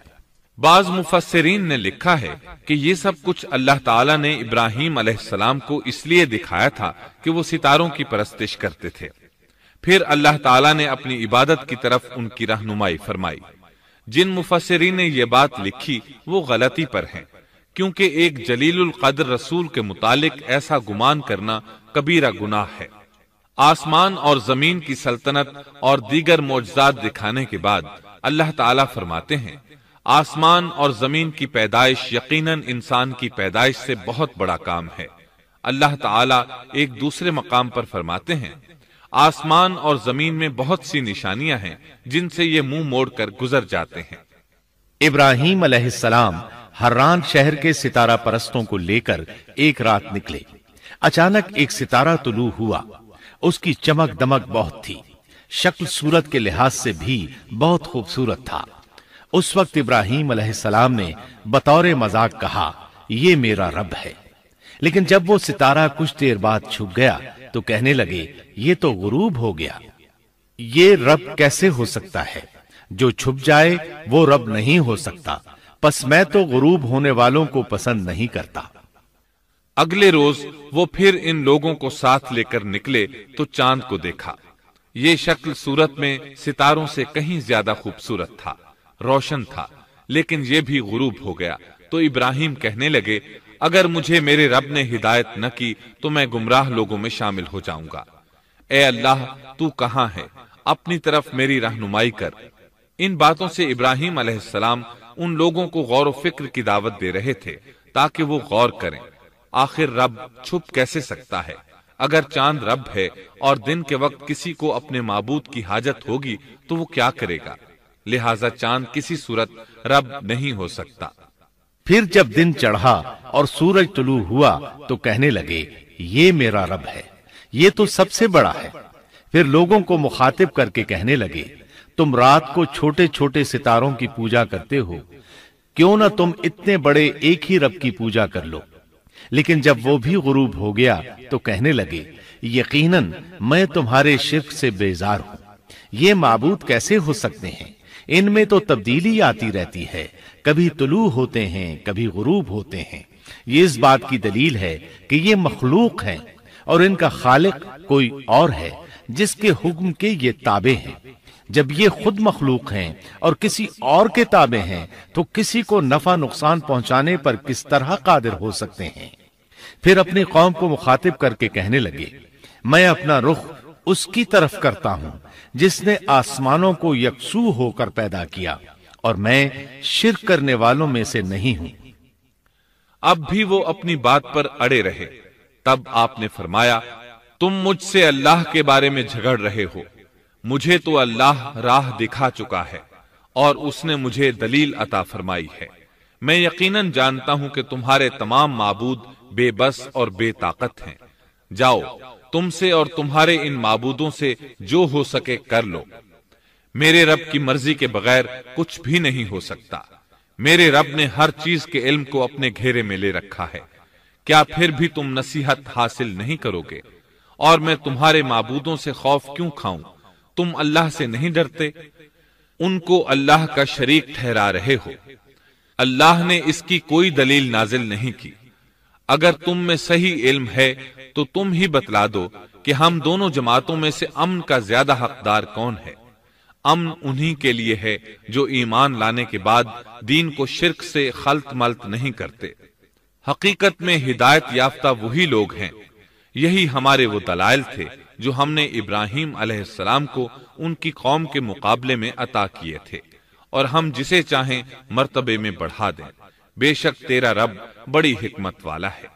A: بعض مفسرین نے لکھا ہے کہ یہ سب کچھ اللہ تعالیٰ نے ابراہیم علیہ السلام کو اس لیے دکھایا تھا کہ وہ ستاروں کی پرستش کرتے تھے۔ پھر اللہ تعالیٰ نے اپنی عبادت کی طرف ان کی رہنمائی فرمائی۔ جن مفسرین نے یہ بات لکھی وہ غلطی پر ہیں، کیونکہ ایک جلیل القدر رسول کے متعلق ایسا گمان کرنا کبیرہ گناہ ہے۔ آسمان اور زمین کی سلطنت اور دیگر معجزات دکھانے کے بعد اللہ تعالیٰ فرماتے ہیں آسمان اور زمین کی پیدائش یقیناً انسان کی پیدائش سے بہت بڑا کام ہے۔ اللہ تعالیٰ ایک دوسرے مقام پر فرماتے ہیں آسمان اور زمین میں بہت سی نشانیاں ہیں جن سے یہ منہ موڑ کر گزر جاتے ہیں۔
B: ابراہیم علیہ السلام حران شہر کے ستارہ پرستوں کو لے کر ایک رات نکلے۔ اچانک ایک ستارہ طلوع ہوا، اس کی چمک دمک بہت تھی، شکل صورت کے لحاظ سے بھی بہت خوبصورت تھا۔ اس وقت ابراہیم علیہ السلام نے بطور مذاق کہا یہ میرا رب ہے، لیکن جب وہ ستارہ کچھ دیر بعد چھپ گیا تو کہنے لگے یہ تو غروب ہو گیا۔ یہ رب کیسے ہو سکتا ہے؟ جو چھپ جائے وہ رب نہیں ہو سکتا، پس میں تو غروب ہونے والوں کو پسند نہیں کرتا۔
A: اگلے روز وہ پھر ان لوگوں کو ساتھ لے کر نکلے تو چاند کو دیکھا۔ یہ شکل صورت میں ستاروں سے کہیں زیادہ خوبصورت تھا، روشن تھا، لیکن یہ بھی غروب ہو گیا تو ابراہیم کہنے لگے اگر مجھے میرے رب نے ہدایت نہ کی تو میں گمراہ لوگوں میں شامل ہو جاؤں گا۔ اے اللہ تو کہاں ہے؟ اپنی طرف میری رہنمائی کر۔ ان باتوں سے ابراہیم علیہ السلام ان لوگوں کو غور و فکر کی دعوت دے رہے تھے تاکہ وہ غور کریں، آخر رب چھپ کیسے سکتا ہے؟ اگر چاند رب ہے اور دن کے وقت کسی کو اپنے معبود کی حاجت ہوگی تو وہ کیا کرے گا؟ لہذا چاند کسی صورت رب نہیں ہو سکتا۔
B: پھر جب دن چڑھا اور سورج طلوع ہوا تو کہنے لگے یہ میرا رب ہے، یہ تو سب سے بڑا ہے۔ پھر لوگوں کو مخاطب کر کے کہنے لگے تم رات کو چھوٹے چھوٹے ستاروں کی پوجا کرتے ہو، کیوں نہ تم اتنے بڑے ایک ہی رب کی پوجا کر لو۔ لیکن جب وہ بھی غروب ہو گیا تو کہنے لگے یقیناً میں تمہارے شرک سے بیزار ہوں، یہ معبود کیسے ہو سکتے ہیں؟ ان میں تو تبدیلی آتی رہتی ہے، کبھی طلوع ہوتے ہیں کبھی غروب ہوتے ہیں۔ یہ اس بات کی دلیل ہے کہ یہ مخلوق ہیں اور ان کا خالق کوئی اور ہے جس کے حکم کے یہ تابع ہیں۔ جب یہ خود مخلوق ہیں اور کسی اور کے تابع ہیں تو کسی کو نفع نقصان پہنچانے پر کس طرح قادر ہو سکتے ہیں؟ پھر اپنی قوم کو مخاطب کر کے کہنے لگے میں اپنا رخ اس کی طرف کرتا ہوں جس نے آسمانوں کو یکسو ہو کر پیدا کیا، اور میں شرک کرنے والوں میں سے نہیں ہوں۔
A: اب بھی وہ اپنی بات پر اڑے رہے۔ تب آپ نے فرمایا تم مجھ سے اللہ کے بارے میں جھگڑ رہے ہو، مجھے تو اللہ راہ دکھا چکا ہے اور اس نے مجھے دلیل عطا فرمائی ہے۔ میں یقیناً جانتا ہوں کہ تمہارے تمام معبود بے بس اور بے طاقت ہیں۔ جاؤ تم سے اور تمہارے ان معبودوں سے جو ہو سکے کر لو، میرے رب کی مرضی کے بغیر کچھ بھی نہیں ہو سکتا۔ میرے رب نے ہر چیز کے علم کو اپنے گھیرے میں لے رکھا ہے، کیا پھر بھی تم نصیحت حاصل نہیں کرو گے؟ اور میں تمہارے معبودوں سے خوف کیوں کھاؤں؟ تم اللہ سے نہیں ڈرتے؟ ان کو اللہ کا شریک ٹھہرا رہے ہو، اللہ نے اس کی کوئی دلیل نازل نہیں کی۔ اگر تم میں صحیح علم ہے تو تم ہی بتلا دو کہ ہم دونوں جماعتوں میں سے امن کا زیادہ حقدار کون ہے؟ امن انہی کے لیے ہے جو ایمان لانے کے بعد دین کو شرک سے خلط ملط نہیں کرتے۔ حقیقت میں ہدایت یافتہ وہی لوگ ہیں، یہی ہمارے وہ دلائل تھے جو ہم نے ابراہیم علیہ السلام کو ان کی قوم کے مقابلے میں عطا کیے تھے، اور ہم جسے چاہیں مرتبے میں بڑھا دیں۔ بے شک تیرا رب بڑی حکمت والا ہے۔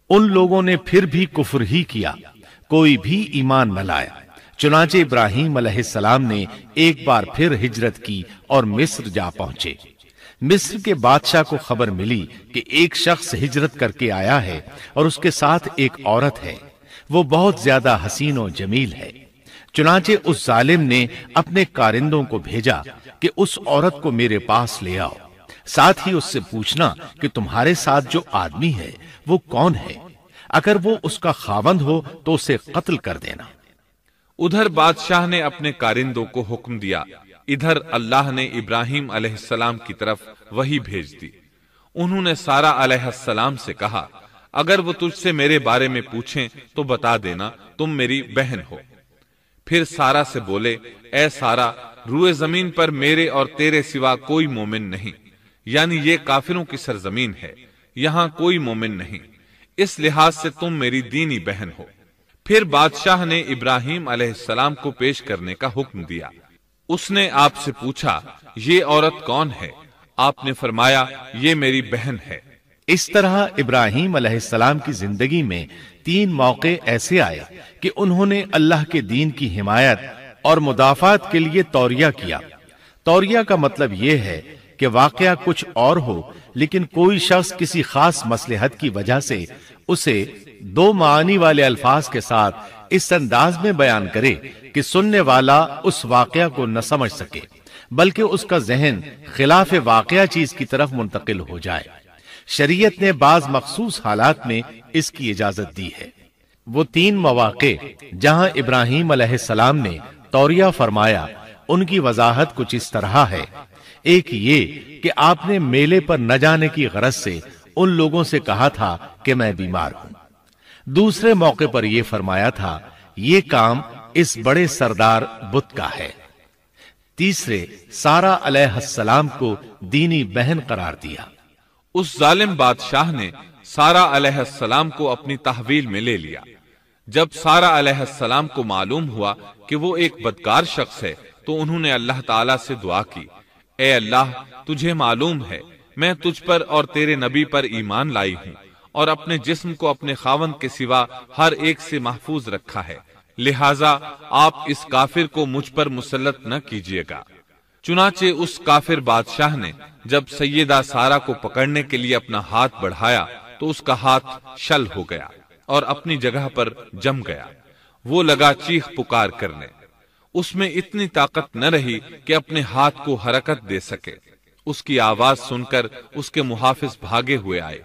B: ان لوگوں نے پھر بھی کفر ہی کیا، کوئی بھی ایمان نہ لایا۔ چنانچہ ابراہیم علیہ السلام نے ایک بار پھر ہجرت کی اور مصر جا پہنچے۔ مصر کے بادشاہ کو خبر ملی کہ ایک شخص ہجرت کر کے آیا ہے اور اس کے ساتھ ایک عورت ہے، وہ بہت زیادہ حسین و جمیل ہے۔ چنانچہ اس ظالم نے اپنے کارندوں کو بھیجا کہ اس عورت کو میرے پاس لے آؤ، ساتھ ہی اس سے پوچھنا کہ تمہارے ساتھ جو آدمی ہے وہ کون ہے، اگر وہ اس کا خاوند ہو تو اسے قتل کر دینا۔
A: ادھر بادشاہ نے اپنے کارندوں کو حکم دیا، ادھر اللہ نے ابراہیم علیہ السلام کی طرف وحی بھیج دی۔ انہوں نے سارا علیہ السلام سے کہا اگر وہ تجھ سے میرے بارے میں پوچھیں تو بتا دینا تم میری بہن ہو۔ پھر سارا سے بولے اے سارا، روئے زمین پر میرے اور تیرے سوا کوئی مومن نہیں، یعنی یہ کافروں کی سرزمین ہے، یہاں کوئی مومن نہیں، اس لحاظ سے تم میری دینی بہن ہو۔ پھر بادشاہ نے ابراہیم علیہ السلام کو پیش کرنے کا حکم دیا۔ اس نے آپ سے پوچھا یہ عورت کون ہے؟ آپ نے فرمایا یہ میری بہن ہے۔
B: اس طرح ابراہیم علیہ السلام کی زندگی میں 3 موقع ایسے آئے کہ انہوں نے اللہ کے دین کی حمایت اور مدافعت کے لیے توریہ کیا۔ توریہ کا مطلب یہ ہے کہ واقعہ کچھ اور ہو لیکن کوئی شخص کسی خاص مصلحت کی وجہ سے اسے 2 معانی والے الفاظ کے ساتھ اس انداز میں بیان کرے کہ سننے والا اس واقعہ کو نہ سمجھ سکے بلکہ اس کا ذہن خلاف واقعہ چیز کی طرف منتقل ہو جائے۔ شریعت نے بعض مخصوص حالات میں اس کی اجازت دی ہے۔ وہ 3 مواقع جہاں ابراہیم علیہ السلام نے توریہ فرمایا ان کی وضاحت کچھ اس طرح ہے۔ ایک یہ کہ آپ نے میلے پر نہ جانے کی غرض سے ان لوگوں سے کہا تھا کہ میں بیمار ہوں۔ دوسرے موقع پر یہ فرمایا تھا یہ کام اس بڑے سردار بت کا ہے۔ تیسرے سارا علیہ السلام کو دینی بہن قرار دیا۔
A: اس ظالم بادشاہ نے سارا علیہ السلام کو اپنی تحویل میں لے لیا۔ جب سارا علیہ السلام کو معلوم ہوا کہ وہ ایک بدکار شخص ہے تو انہوں نے اللہ تعالیٰ سے دعا کی، اے اللہ تجھے معلوم ہے میں تجھ پر اور تیرے نبی پر ایمان لائی ہوں اور اپنے جسم کو اپنے خاوند کے سوا ہر ایک سے محفوظ رکھا ہے، لہذا آپ اس کافر کو مجھ پر مسلط نہ کیجیے گا۔ چنانچہ اس کافر بادشاہ نے جب سیدہ سارہ کو پکڑنے کے لیے اپنا ہاتھ بڑھایا تو اس کا ہاتھ شل ہو گیا اور اپنی جگہ پر جم گیا۔ وہ لگا چیخ پکار کرنے، اس میں اتنی طاقت نہ رہی کہ اپنے ہاتھ کو حرکت دے سکے۔ اس کی آواز سن کر اس کے محافظ بھاگے ہوئے آئے،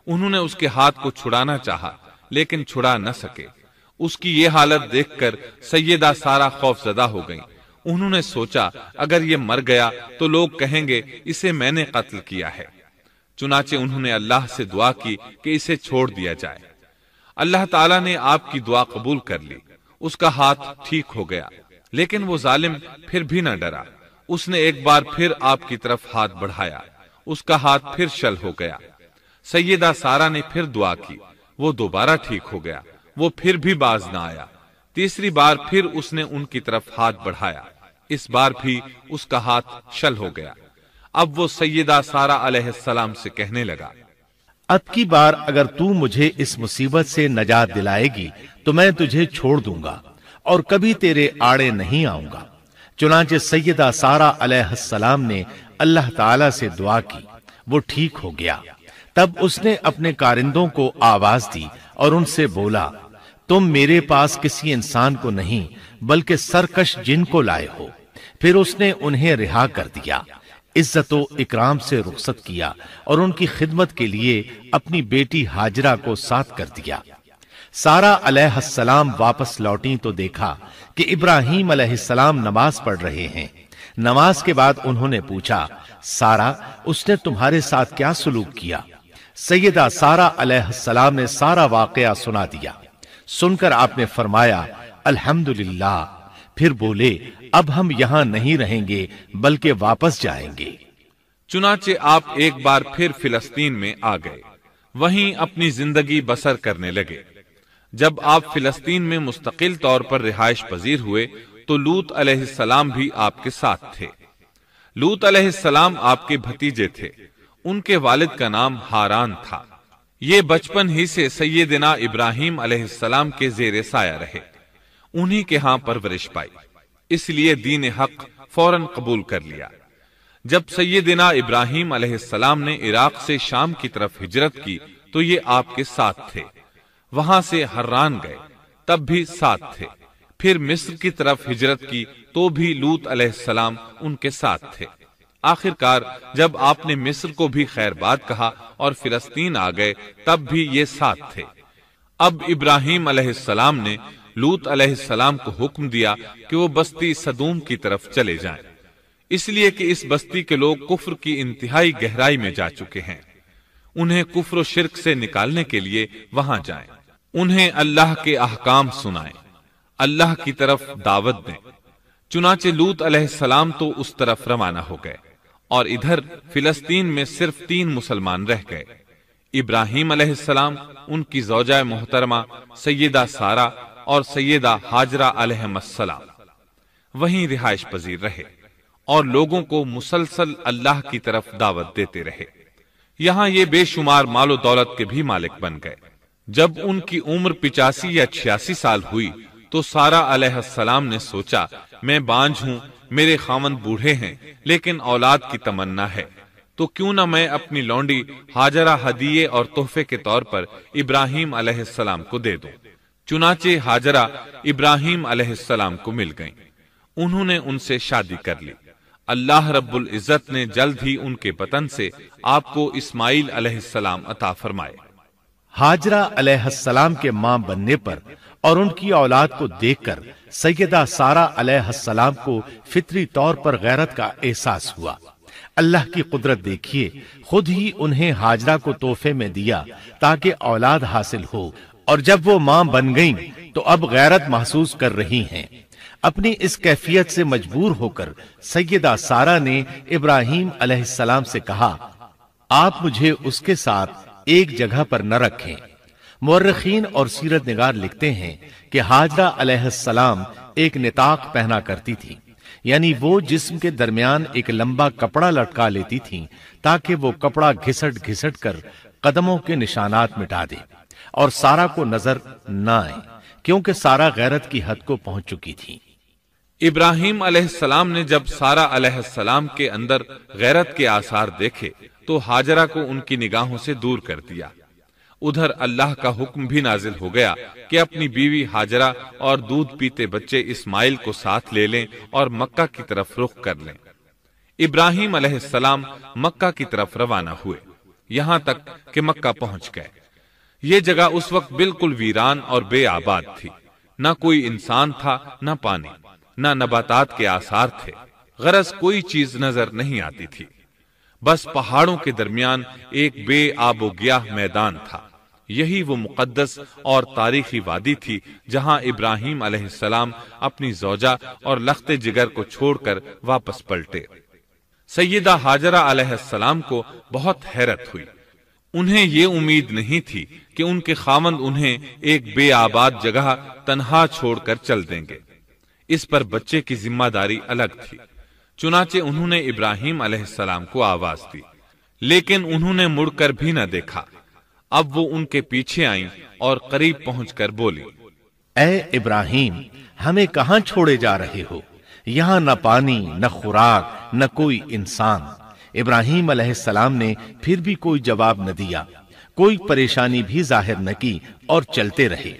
A: انہوں نے اس کے ہاتھ کو چھڑانا چاہا لیکن چھڑا نہ سکے۔ اس کی یہ حالت دیکھ کر سیدہ سارہ خوف زدہ ہو گئیں۔ انہوں نے سوچا اگر یہ مر گیا تو لوگ کہیں گے اسے میں نے قتل کیا ہے، چنانچہ انہوں نے اللہ سے دعا کی کہ اسے چھوڑ دیا جائے۔ اللہ تعالیٰ نے آپ کی دعا قبول کر لی، اس کا ہاتھ ٹھیک ہو گیا، لیکن وہ ظالم پھر بھی نہ ڈرا۔ اس نے ایک بار پھر آپ کی طرف ہاتھ بڑھایا، اس کا ہاتھ پھر شل ہو گیا۔ سیدہ سارہ نے پھر دعا کی، وہ دوبارہ ٹھیک ہو گیا، وہ پھر بھی باز نہ آیا۔ تیسری بار پھر اس نے ان کی طرف ہاتھ بڑھایا، اس بار بھی اس کا ہاتھ شل ہو گیا۔ اب وہ سیدہ سارہ علیہ السلام سے کہنے لگا،
B: اب کی بار اگر تو مجھے اس مصیبت سے نجات دلائے گی تو میں تجھے چھوڑ دوں گا اور کبھی تیرے آڑے نہیں آؤں گا۔ چنانچہ سیدہ سارہ علیہ السلام نے اللہ تعالی سے دعا کی، وہ ٹھیک ہو گیا۔ تب اس نے اپنے کارندوں کو آواز دی اور ان سے بولا، تم میرے پاس کسی انسان کو نہیں بلکہ سرکش جن کو لائے ہو۔ پھر اس نے انہیں رہا کر دیا، عزت و اکرام سے رخصت کیا اور ان کی خدمت کے لیے اپنی بیٹی ہاجرہ کو ساتھ کر دیا۔ سارہ علیہ السلام واپس لوٹیں تو دیکھا کہ ابراہیم علیہ السلام نماز پڑھ رہے ہیں۔ نماز کے بعد انہوں نے پوچھا، سارہ اس نے تمہارے ساتھ کیا سلوک کیا؟ سیدہ سارہ علیہ السلام نے سارا واقعہ سنا دیا۔ سن کر آپ نے فرمایا، الحمدللہ۔ پھر بولے، اب ہم یہاں نہیں رہیں گے بلکہ واپس جائیں گے۔
A: چنانچہ آپ ایک بار پھر فلسطین میں آ گئے، وہیں اپنی زندگی بسر کرنے لگے۔ جب آپ فلسطین میں مستقل طور پر رہائش پذیر ہوئے تو لوط علیہ السلام بھی آپ کے ساتھ تھے۔ لوط علیہ السلام آپ کے بھتیجے تھے، ان کے والد کا نام ہاران تھا۔ یہ بچپن ہی سے سیدنا ابراہیم علیہ السلام کے زیر سایہ رہے، انہی کے ہاں پرورش پائی، اس لیے دین حق فوراً قبول کر لیا۔ جب سیدنا ابراہیم علیہ السلام نے عراق سے شام کی طرف ہجرت کی تو یہ آپ کے ساتھ تھے، وہاں سے حران گئے، تب بھی ساتھ تھے۔ پھر مصر کی طرف ہجرت کی تو بھی لوط علیہ السلام ان کے ساتھ تھے۔ آخرکار جب آپ نے مصر کو بھی خیر بات کہا اور فلسطین آ گئے تب بھی یہ ساتھ تھے۔ اب ابراہیم علیہ السلام نے لوط علیہ السلام کو حکم دیا کہ وہ بستی سدوم کی طرف چلے جائیں، اس لیے کہ اس بستی کے لوگ کفر کی انتہائی گہرائی میں جا چکے ہیں، انہیں کفر و شرک سے نکالنے کے لیے وہاں جائیں، انہیں اللہ کے احکام سنائیں، اللہ کی طرف دعوت دیں۔ چنانچہ لوط علیہ السلام تو اس طرف روانہ ہو گئے اور ادھر فلسطین میں صرف 3 مسلمان رہ گئے، ابراہیم علیہ السلام، ان کی زوجہ محترمہ سیدہ سارہ اور سیدہ ہاجرہ علیہ السلام وہیں رہائش پذیر رہے اور لوگوں کو مسلسل اللہ کی طرف دعوت دیتے رہے۔ یہاں یہ بے شمار مال و دولت کے بھی مالک بن گئے۔ جب ان کی عمر 85 یا 86 سال ہوئی تو سارہ علیہ السلام نے سوچا، میں بانجھ ہوں، میرے خاوند بوڑھے ہیں لیکن اولاد کی تمنا ہے، تو کیوں نہ میں اپنی لونڈی ہاجرہ ہدیے اور تحفے کے طور پر ابراہیم علیہ السلام کو دے دوں۔ چنانچہ ہاجرہ ابراہیم علیہ السلام کو مل گئیں، انہوں نے ان سے شادی کر لی۔ اللہ رب العزت نے جلد ہی ان کے بطن سے آپ کو اسماعیل علیہ السلام عطا فرمائے۔
B: ہاجرہ علیہ السلام کے ماں بننے پر اور ان کی اولاد کو دیکھ کر سیدہ سارہ علیہ السلام کو فطری طور پر غیرت کا احساس ہوا۔ اللہ کی قدرت دیکھیے، خود ہی انہیں ہاجرہ کو تحفے میں دیا تاکہ اولاد حاصل ہو، اور جب وہ ماں بن گئیں تو اب غیرت محسوس کر رہی ہیں۔ اپنی اس کیفیت سے مجبور ہو کر سیدہ سارہ نے ابراہیم علیہ السلام سے کہا، آپ مجھے اس کے ساتھ ایک جگہ پر نہ رکھیں۔ مورخین اور سیرت نگار لکھتے ہیں کہ ہاجرہ علیہ السلام ایک نطاق پہنا کرتی تھی، یعنی وہ جسم کے درمیان ایک لمبا کپڑا لٹکا لیتی تھیں تاکہ وہ کپڑا گھسٹ گھسٹ کر قدموں کے نشانات مٹا دے اور سارا کو نظر نہ آئے، کیونکہ سارا غیرت کی حد کو پہنچ چکی تھی۔
A: ابراہیم علیہ السلام نے جب سارا علیہ السلام کے اندر غیرت کے آثار دیکھے تو ہاجرہ کو ان کی نگاہوں سے دور کر دیا۔ ادھر اللہ کا حکم بھی نازل ہو گیا کہ اپنی بیوی ہاجرہ اور دودھ پیتے بچے اسماعیل کو ساتھ لے لیں اور مکہ کی طرف رخ کر لیں۔ ابراہیم علیہ السلام مکہ کی طرف روانہ ہوئے، یہاں تک کہ مکہ پہنچ گئے۔ یہ جگہ اس وقت بالکل ویران اور بے آباد تھی، نہ کوئی انسان تھا، نہ پانی، نہ نباتات کے آثار تھے، غرض کوئی چیز نظر نہیں آتی تھی، بس پہاڑوں کے درمیان ایک بے آب و گیاہ میدان تھا۔ یہی وہ مقدس اور تاریخی وادی تھی جہاں ابراہیم علیہ السلام اپنی زوجہ اور لخت جگر کو چھوڑ کر واپس پلٹے۔ سیدہ ہاجرہ علیہ السلام کو بہت حیرت ہوئی، انہیں یہ امید نہیں تھی کہ ان کے خاوند انہیں ایک بے آباد جگہ تنہا چھوڑ کر چل دیں گے۔ اس پر بچے کی ذمہ داری الگ تھی، چنانچہ انہوں نے ابراہیم علیہ السلام کو آواز دی، لیکن انہوں نے مڑ کر بھی نہ دیکھا۔ اب وہ ان کے پیچھے آئیں اور قریب پہنچ کر بولی،
B: اے ابراہیم، ہمیں کہاں چھوڑے جا رہے ہو؟ یہاں نہ پانی، نہ خوراک، نہ کوئی انسان۔ ابراہیم علیہ السلام نے پھر بھی کوئی جواب نہ دیا، کوئی پریشانی بھی ظاہر نہ کی اور چلتے رہے۔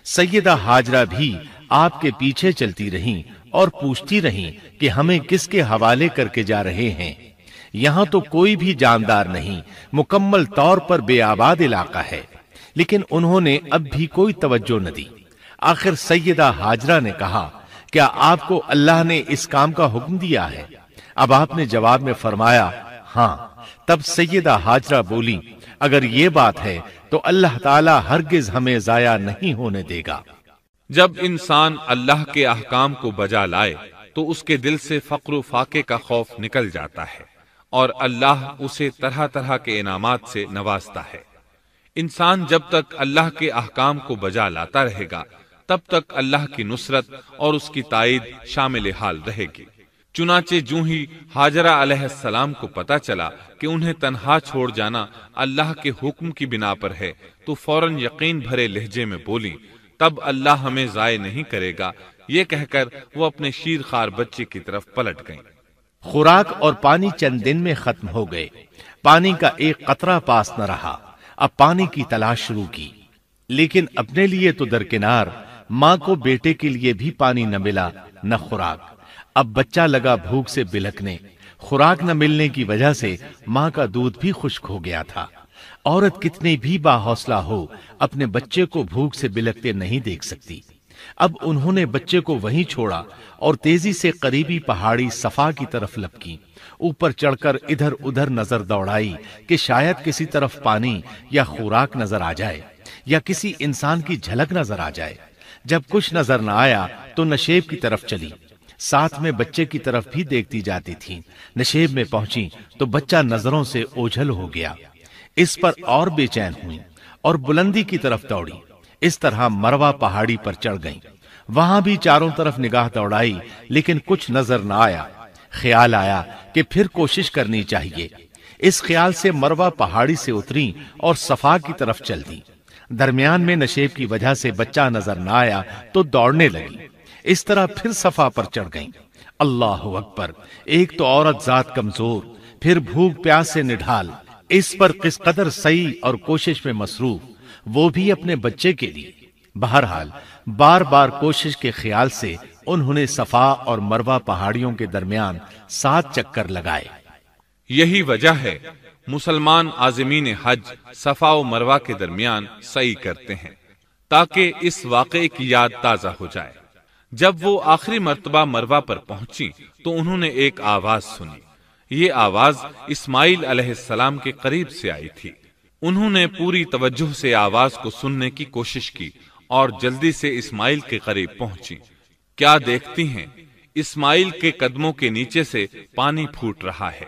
B: سیدہ ہاجرہ بھی آپ کے پیچھے چلتی رہیں اور پوچھتی رہیں کہ ہمیں کس کے حوالے کر کے جا رہے ہیں؟ یہاں تو کوئی بھی جاندار نہیں، مکمل طور پر بے آباد علاقہ ہے۔ لیکن انہوں نے اب بھی کوئی توجہ نہ دی۔ آخر سیدہ ہاجرہ نے کہا، کیا آپ کو اللہ نے اس کام کا حکم دیا ہے؟ اب آپ نے جواب میں فرمایا، ہاں۔ تب سیدہ ہاجرہ بولی، اگر یہ بات ہے تو اللہ تعالی ہرگز ہمیں ضائع نہیں ہونے دے گا۔
A: جب انسان اللہ کے احکام کو بجا لائے تو اس کے دل سے فقر و فاقے کا خوف نکل جاتا ہے اور اللہ اسے طرح طرح کے انعامات سے نوازتا ہے۔ انسان جب تک اللہ کے احکام کو بجا لاتا رہے گا تب تک اللہ کی نصرت اور اس کی تائید شامل حال رہے گی۔ چنانچہ جو ہی ہاجرہ علیہ السلام کو پتا چلا کہ انہیں تنہا چھوڑ جانا اللہ کے حکم کی بنا پر ہے تو فوراً یقین بھرے لہجے میں بولی، تب اللہ ہمیں ضائع نہیں کرے گا۔ یہ کہہ کر وہ اپنے شیر خوار بچے کی طرف پلٹ گئیں۔
B: خوراک اور پانی چند دن میں ختم ہو گئے، پانی کا ایک قطرہ پاس نہ رہا۔ اب پانی کی تلاش شروع کی، لیکن اپنے لیے تو درکنار، ماں کو بیٹے کے لیے بھی پانی نہ ملا نہ خوراک۔ اب بچہ لگا بھوک سے بلکنے، خوراک نہ ملنے کی وجہ سے ماں کا دودھ بھی خشک ہو گیا تھا۔ عورت کتنی بھی باحوصلہ ہو اپنے بچے کو بھوک سے بلکتے نہیں دیکھ سکتی۔ اب انہوں نے بچے کو وہیں چھوڑا اور تیزی سے قریبی پہاڑی صفا کی طرف لپکی، اوپر چڑھ کر ادھر ادھر نظر دوڑائی کہ شاید کسی طرف پانی یا خوراک نظر آ جائے یا کسی انسان کی جھلک نظر آ جائے۔ جب کچھ نظر نہ آیا تو نشیب کی طرف چلی، ساتھ میں بچے کی طرف بھی دیکھتی جاتی تھی۔ نشیب میں پہنچی تو بچہ نظروں سے اوجھل ہو گیا، اس پر اور بے چین ہوئی اور بلندی کی طرف دوڑی۔ اس طرح مروہ پہاڑی پر چڑھ گئیں، وہاں بھی چاروں طرف نگاہ دوڑائی لیکن کچھ نظر نہ آیا۔ خیال آیا کہ پھر کوشش کرنی چاہیے۔ اس خیال سے مروہ پہاڑی سے اتری اور صفا کی طرف چل دی۔ درمیان میں نشیب کی وجہ سے بچہ نظر نہ آیا تو دوڑنے لگی۔ اس طرح پھر صفا پر چڑھ گئیں۔ اللہ اکبر! ایک تو عورت ذات کمزور، پھر بھوک پیاس سے نڈھال، اس پر کس قدر سعی اور کوشش میں مصروف، وہ بھی اپنے بچے کے لیے۔ بہرحال بار بار کوشش کے خیال سے انہوں نے صفا اور مروہ پہاڑیوں کے درمیان 7 چکر لگائے۔
A: یہی وجہ ہے مسلمان عازمین حج صفا و مروہ کے درمیان سعی کرتے ہیں تاکہ اس واقعے کی یاد تازہ ہو جائے۔ جب وہ آخری مرتبہ مروہ پر پہنچی تو انہوں نے ایک آواز سنی۔ یہ آواز اسماعیل علیہ السلام کے قریب سے آئی تھی۔ انہوں نے پوری توجہ سے آواز کو سننے کی کوشش کی اور جلدی سے اسماعیل کے قریب پہنچی۔ کیا دیکھتی ہیں، اسماعیل کے قدموں کے نیچے سے پانی پھوٹ رہا ہے،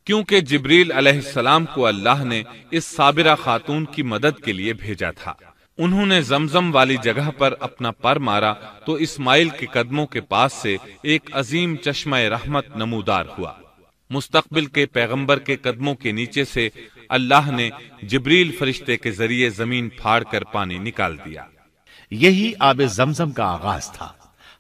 A: کیونکہ جبریل علیہ السلام کو اللہ نے اس صابرہ خاتون کی مدد کے لیے بھیجا تھا۔ انہوں نے زمزم والی جگہ پر اپنا پر مارا تو اسماعیل کے قدموں کے پاس سے ایک عظیم چشمہ رحمت نمودار ہوا۔ مستقبل کے پیغمبر کے قدموں کے نیچے سے اللہ نے جبریل فرشتے کے ذریعے زمین پھاڑ کر پانی نکال دیا۔
B: یہی آب زمزم کا آغاز تھا۔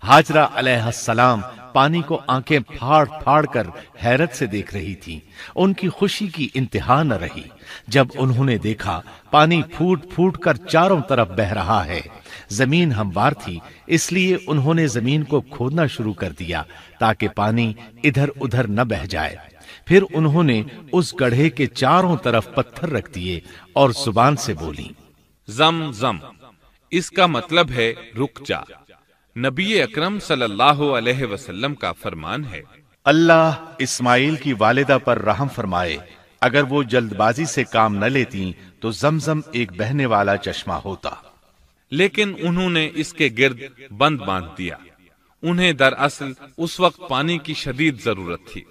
B: ہاجرہ علیہ السلام پانی کو آنکھیں پھاڑ پھاڑ کر حیرت سے دیکھ رہی تھی۔ ان کی خوشی کی انتہا نہ رہی جب انہوں نے دیکھا پانی پھوٹ پھوٹ کر چاروں طرف بہ رہا ہے۔ زمین ہموار تھی، اس لیے انہوں نے زمین کو کھودنا شروع کر دیا تاکہ پانی ادھر ادھر نہ بہ جائے۔ پھر انہوں نے اس گڑھے کے چاروں طرف پتھر رکھ دیے اور زبان سے بولی،
A: زم زم، اس کا مطلب ہے رک جا۔ نبی اکرم صلی اللہ علیہ وسلم کا فرمان ہے،
B: اللہ اسماعیل کی والدہ پر رحم فرمائے، اگر وہ جلد بازی سے کام نہ لیتی تو زمزم ایک بہنے والا چشمہ ہوتا۔
A: لیکن انہوں نے اس کے گرد بند باندھ دیا۔ انہیں دراصل اس وقت پانی کی شدید ضرورت تھی،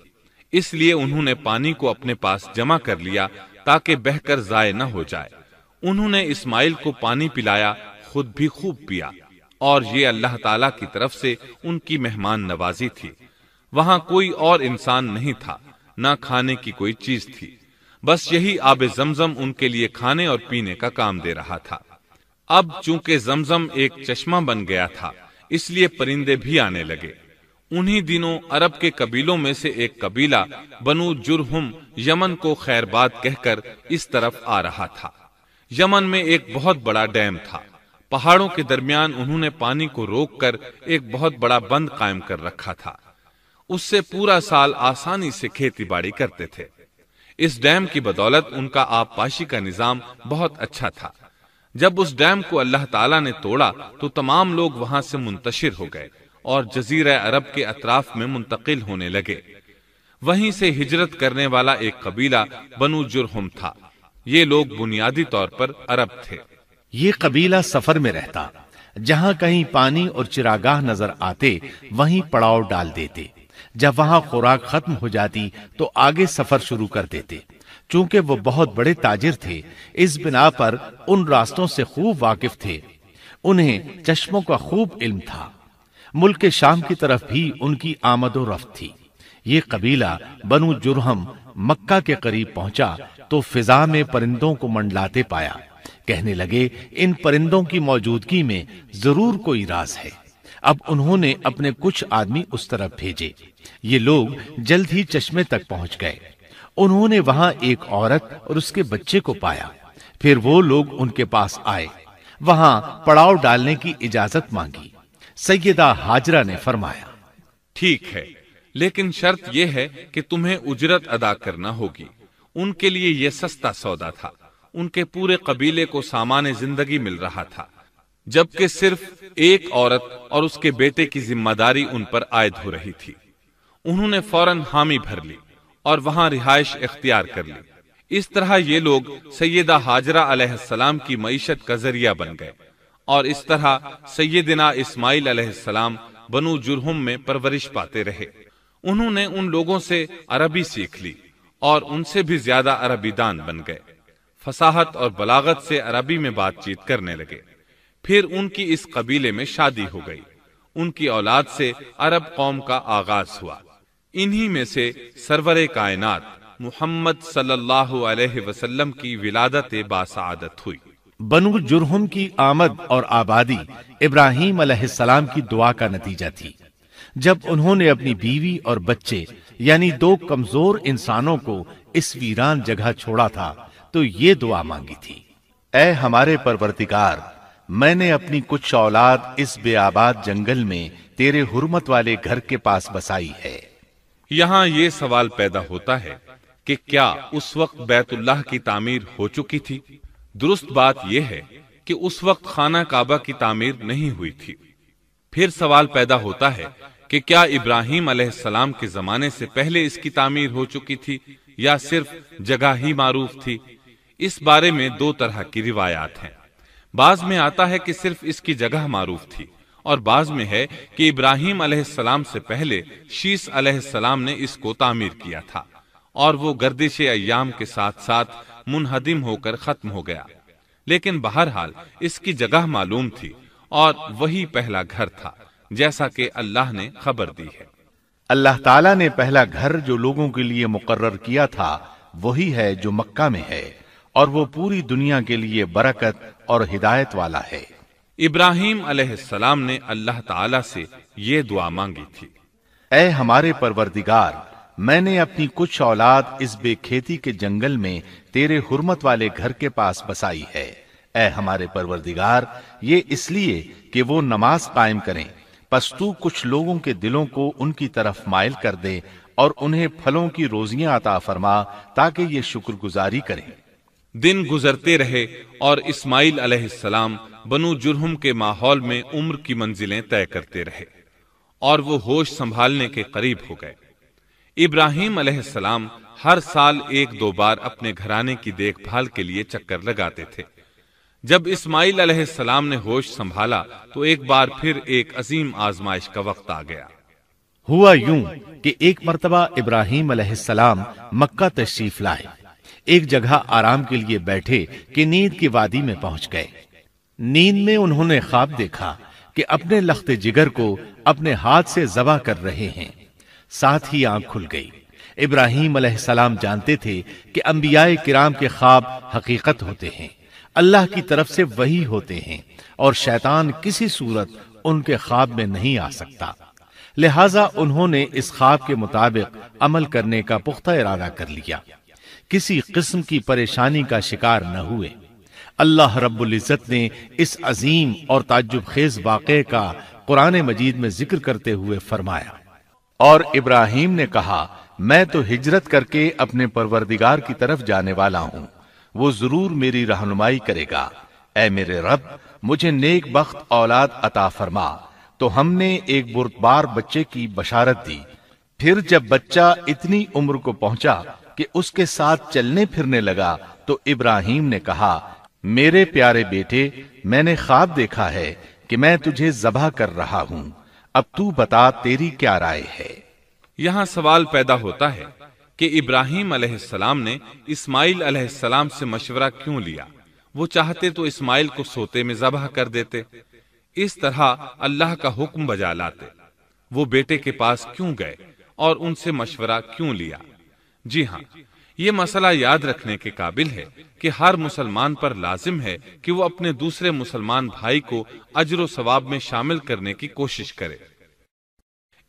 A: اس لیے انہوں نے پانی کو اپنے پاس جمع کر لیا تاکہ بہہ کر ضائع نہ ہو جائے۔ انہوں نے اسماعیل کو پانی پلایا، خود بھی خوب پیا، اور یہ اللہ تعالی کی طرف سے ان کی مہمان نوازی تھی۔ وہاں کوئی اور انسان نہیں تھا، نہ کھانے کی کوئی چیز تھی، بس یہی آب زمزم ان کے لیے کھانے اور پینے کا کام دے رہا تھا۔ اب چونکہ زمزم ایک چشمہ بن گیا تھا، اس لیے پرندے بھی آنے لگے۔ انہی دنوں عرب کے قبیلوں میں سے ایک قبیلہ بنو جرہم یمن کو خیر باد کہہ کر اس طرف آ رہا تھا۔ یمن میں ایک بہت بڑا ڈیم تھا۔ پہاڑوں کے درمیان انہوں نے پانی کو روک کر ایک بہت بڑا بند قائم کر رکھا تھا۔ اس سے پورا سال آسانی سے کھیتی باڑی کرتے تھے۔ اس ڈیم کی بدولت ان کا آب پاشی کا نظام بہت اچھا تھا۔ جب اس ڈیم کو اللہ تعالیٰ نے توڑا تو تمام لوگ وہاں سے منتشر ہو گئے اور جزیرہ عرب کے اطراف میں منتقل ہونے لگے۔ وہیں سے ہجرت کرنے والا ایک قبیلہ بنو جرہم تھا۔ یہ لوگ بنیادی طور پر عرب تھے۔
B: یہ قبیلہ سفر میں رہتا، جہاں کہیں پانی اور چراگاہ نظر آتے وہیں پڑاؤ ڈال دیتے۔ جب وہاں خوراک ختم ہو جاتی تو آگے سفر شروع کر دیتے۔ چونکہ وہ بہت بڑے تاجر تھے، اس بنا پر ان راستوں سے خوب واقف تھے۔ انہیں چشموں کا خوب علم تھا۔ ملک شام کی طرف بھی ان کی آمد و رفت تھی۔ یہ قبیلہ بنو جرہم مکہ کے قریب پہنچا تو فضا میں پرندوں کو منڈلاتے پایا۔ کہنے لگے، ان پرندوں کی موجودگی میں ضرور کوئی راز ہے۔ اب انہوں نے اپنے کچھ آدمی اس طرف بھیجے۔ یہ لوگ جلد ہی چشمے تک پہنچ گئے۔ انہوں نے وہاں ایک عورت اور اس کے بچے کو پایا۔ پھر وہ لوگ ان کے پاس آئے، وہاں پڑاؤ ڈالنے کی اجازت مانگی۔ سیدہ ہاجرہ نے فرمایا،
A: ٹھیک ہے، لیکن شرط یہ ہے کہ تمہیں اجرت ادا کرنا ہوگی۔ ان کے لیے یہ سستا سودا تھا۔ ان کے پورے قبیلے کو سامان زندگی مل رہا تھا، جبکہ صرف ایک عورت اور اس کے بیٹے کی ذمہ داری ان پر عائد ہو رہی تھی۔ انہوں نے فوراً حامی بھر لی اور وہاں رہائش اختیار کر لی۔ اس طرح یہ لوگ سیدہ ہاجرہ علیہ السلام کی معیشت کا ذریعہ بن گئے، اور اس طرح سیدنا اسماعیل علیہ السلام بنو جرہم میں پرورش پاتے رہے۔ انہوں نے ان لوگوں سے عربی سیکھ لی اور ان سے بھی زیادہ عربی دان بن گئے۔ فصاحت اور بلاغت سے عربی میں بات چیت کرنے لگے۔ پھر ان کی اس قبیلے میں شادی ہو گئی۔ ان کی اولاد سے عرب قوم کا آغاز ہوا۔ انہی میں سے سرور کائنات محمد صلی اللہ علیہ وسلم کی ولادت باسعادت ہوئی۔
B: بنو جرہم کی آمد اور آبادی ابراہیم علیہ السلام کی دعا کا نتیجہ تھی۔ جب انہوں نے اپنی بیوی اور بچے یعنی دو کمزور انسانوں کو اس ویران جگہ چھوڑا تھا تو یہ دعا مانگی تھی، اے ہمارے پروردگار، میں نے اپنی کچھ اولاد اس بے آباد جنگل میں تیرے حرمت والے گھر کے پاس بسائی ہے۔
A: یہاں یہ سوال پیدا ہوتا ہے کہ کیا اس وقت بیت اللہ کی تعمیر ہو چکی تھی؟ درست بات یہ ہے کہ اس وقت خانہ کعبہ کی تعمیر نہیں ہوئی تھی۔ پھر سوال پیدا ہوتا ہے کہ کیا ابراہیم علیہ السلام کے زمانے سے پہلے اس کی تعمیر ہو چکی تھی یا صرف جگہ ہی معروف تھی؟ اس بارے میں دو طرح کی روایات ہیں۔ بعض میں آتا ہے کہ صرف اس کی جگہ معروف تھی، اور بعض میں ہے کہ ابراہیم علیہ السلام سے پہلے شیس علیہ السلام نے اس کو تعمیر کیا تھا، اور وہ گردش ایام کے ساتھ ساتھ منہدم ہو کر ختم ہو گیا۔ لیکن بہرحال اس کی جگہ معلوم تھی اور وہی پہلا گھر تھا، جیسا کہ اللہ نے خبر دی ہے۔
B: اللہ تعالیٰ نے پہلا گھر جو لوگوں کے لیے مقرر کیا تھا وہی ہے جو مکہ میں ہے، اور وہ پوری دنیا کے لیے برکت اور ہدایت والا ہے۔
A: ابراہیم علیہ السلام نے اللہ تعالیٰ سے یہ دعا مانگی تھی،
B: اے ہمارے پروردگار، میں نے اپنی کچھ اولاد اس بے کھیتی کے جنگل میں تیرے حرمت والے گھر کے پاس بسائی ہے۔ اے ہمارے پروردگار، یہ اس لیے کہ وہ نماز قائم کریں، پس تو کچھ لوگوں کے دلوں کو ان کی طرف مائل کر دے اور انہیں پھلوں کی روزیاں عطا فرما تاکہ یہ شکر گزاری کریں۔
A: دن گزرتے رہے اور اسماعیل علیہ السلام بنو جرہم کے ماحول میں عمر کی منزلیں طے کرتے رہے اور وہ ہوش سنبھالنے کے قریب ہو گئے۔ ابراہیم علیہ السلام ہر سال 1-2 بار اپنے گھرانے کی دیکھ بھال کے لیے چکر لگاتے تھے۔ جب اسماعیل علیہ السلام نے ہوش سنبھالا تو ایک بار پھر ایک عظیم آزمائش کا وقت آ گیا۔
B: ہوا یوں کہ ایک مرتبہ ابراہیم علیہ السلام مکہ تشریف لائے، ایک جگہ آرام کے لیے بیٹھے کہ نیند کی وادی میں پہنچ گئے۔ نیند میں انہوں نے خواب دیکھا کہ اپنے لخت جگر کو اپنے ہاتھ سے ذبح کر رہے ہیں، ساتھ ہی آنکھ کھل گئی۔ ابراہیم علیہ السلام جانتے تھے کہ انبیاء کرام کے خواب حقیقت ہوتے ہیں، اللہ کی طرف سے وحی ہوتے ہیں، اور شیطان کسی صورت ان کے خواب میں نہیں آ سکتا، لہذا انہوں نے اس خواب کے مطابق عمل کرنے کا پختہ ارادہ کر لیا، کسی قسم کی پریشانی کا شکار نہ ہوئے۔ اللہ رب العزت نے اس عظیم اور تعجب خیز واقعے کا قرآن مجید میں ذکر کرتے ہوئے فرمایا، اور ابراہیم نے کہا، میں تو ہجرت کر کے اپنے پروردگار کی طرف جانے والا ہوں، وہ ضرور میری رہنمائی کرے گا۔ اے میرے رب، مجھے نیک بخت اولاد عطا فرما۔ تو ہم نے ایک بردبار بچے کی بشارت دی۔ پھر جب بچہ اتنی عمر کو پہنچا کہ اس کے ساتھ چلنے پھرنے لگا تو ابراہیم نے کہا، میرے پیارے بیٹے، میں نے خواب دیکھا ہے کہ میں تجھے ذبح کر رہا ہوں، اب تو بتا تیری کیا رائے ہے؟
A: یہاں سوال پیدا ہوتا ہے کہ ابراہیم علیہ السلام نے اسماعیل علیہ السلام سے مشورہ کیوں لیا؟ وہ چاہتے تو اسماعیل کو سوتے میں ذبح کر دیتے، اس طرح اللہ کا حکم بجا لاتے۔ وہ بیٹے کے پاس کیوں گئے اور ان سے مشورہ کیوں لیا؟ جی ہاں، یہ مسئلہ یاد رکھنے کے قابل ہے کہ ہر مسلمان پر لازم ہے کہ وہ اپنے دوسرے مسلمان بھائی کو اجر و ثواب میں شامل کرنے کی کوشش کرے۔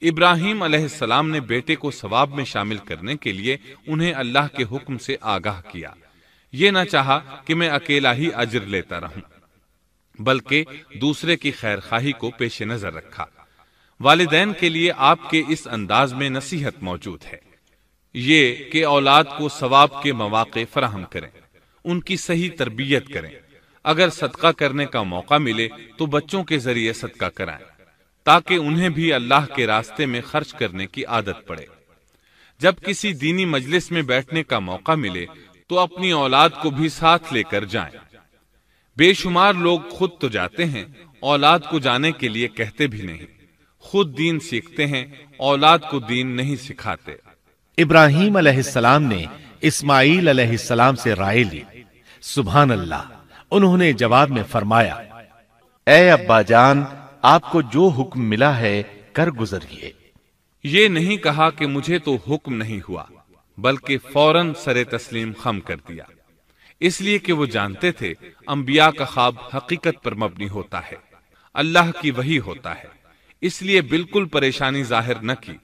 A: ابراہیم علیہ السلام نے بیٹے کو ثواب میں شامل کرنے کے لیے انہیں اللہ کے حکم سے آگاہ کیا۔ یہ نہ چاہا کہ میں اکیلا ہی اجر لیتا رہوں، بلکہ دوسرے کی خیر خواہی کو پیش نظر رکھا۔ والدین کے لیے آپ کے اس انداز میں نصیحت موجود ہے، یہ کہ اولاد کو ثواب کے مواقع فراہم کریں، ان کی صحیح تربیت کریں۔ اگر صدقہ کرنے کا موقع ملے تو بچوں کے ذریعے صدقہ کرائیں، تاکہ انہیں بھی اللہ کے راستے میں خرچ کرنے کی عادت پڑے۔ جب کسی دینی مجلس میں بیٹھنے کا موقع ملے تو اپنی اولاد کو بھی ساتھ لے کر جائیں۔ بے شمار لوگ خود تو جاتے ہیں، اولاد کو جانے کے لیے کہتے بھی نہیں، خود دین سیکھتے ہیں، اولاد کو دین نہیں سکھاتے۔
B: ابراہیم علیہ السلام نے اسماعیل علیہ السلام سے رائے لی۔ سبحان اللہ، انہوں نے جواب میں فرمایا، اے ابا جان، آپ کو جو حکم ملا ہے کر گزریے۔
A: یہ نہیں کہا کہ مجھے تو حکم نہیں ہوا، بلکہ فوراً سر تسلیم خم کر دیا، اس لیے کہ وہ جانتے تھے انبیاء کا خواب حقیقت پر مبنی ہوتا ہے، اللہ کی وحی ہوتا ہے، اس لیے بالکل پریشانی ظاہر نہ کی،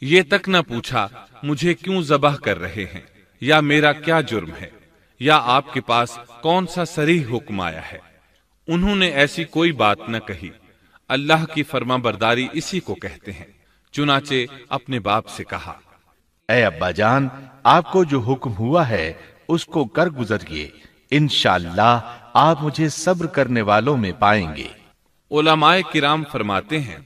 A: یہ تک نہ پوچھا مجھے کیوں ذبح کر رہے ہیں، یا میرا کیا جرم ہے، یا آپ کے پاس کون سا صریح حکم آیا ہے۔ انہوں نے ایسی کوئی بات نہ کہی۔ اللہ کی فرما برداری اسی کو کہتے ہیں۔ چنانچہ اپنے باپ سے کہا،
B: اے ابا جان، آپ کو جو حکم ہوا ہے اس کو کر گزریے، انشاءاللہ آپ مجھے صبر کرنے والوں میں پائیں گے۔
A: علماء کرام فرماتے ہیں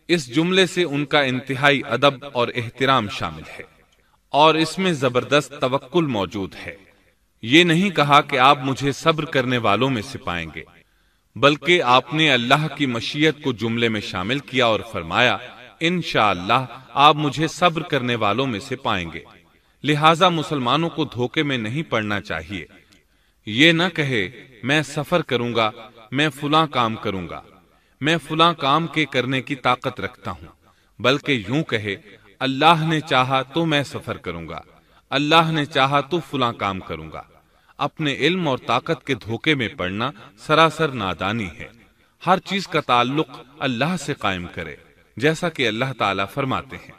A: اس جملے سے ان کا انتہائی ادب اور احترام شامل ہے، اور اس میں زبردست توکل موجود ہے۔ یہ نہیں کہا کہ آپ مجھے صبر کرنے والوں میں سے پائیں گے، بلکہ آپ نے اللہ کی مشیت کو جملے میں شامل کیا اور فرمایا، انشاءاللہ آپ مجھے صبر کرنے والوں میں سے پائیں گے۔ لہٰذا مسلمانوں کو دھوکے میں نہیں پڑنا چاہیے۔ یہ نہ کہے میں سفر کروں گا، میں فلاں کام کروں گا، میں فلاں کام کے کرنے کی طاقت رکھتا ہوں، بلکہ یوں کہے اللہ نے چاہا تو میں سفر کروں گا، اللہ نے چاہا تو فلاں کام کروں گا۔ اپنے علم اور طاقت کے دھوکے میں پڑنا سراسر نادانی ہے۔ ہر چیز کا تعلق اللہ سے قائم کرے، جیسا کہ اللہ تعالیٰ فرماتے ہیں،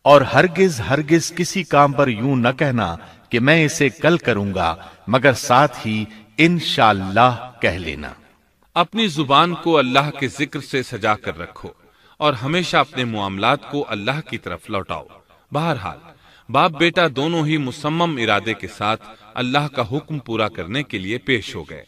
B: اور ہرگز ہرگز کسی کام پر یوں نہ کہنا کہ میں اسے کل کروں گا، مگر ساتھ ہی انشاءاللہ کہہ لینا۔
A: اپنی زبان کو اللہ کے ذکر سے سجا کر رکھو اور ہمیشہ اپنے معاملات کو اللہ کی طرف لوٹاؤ۔ بہرحال باپ بیٹا دونوں ہی مصمم ارادے کے ساتھ اللہ کا حکم پورا کرنے کے لیے پیش ہو گئے۔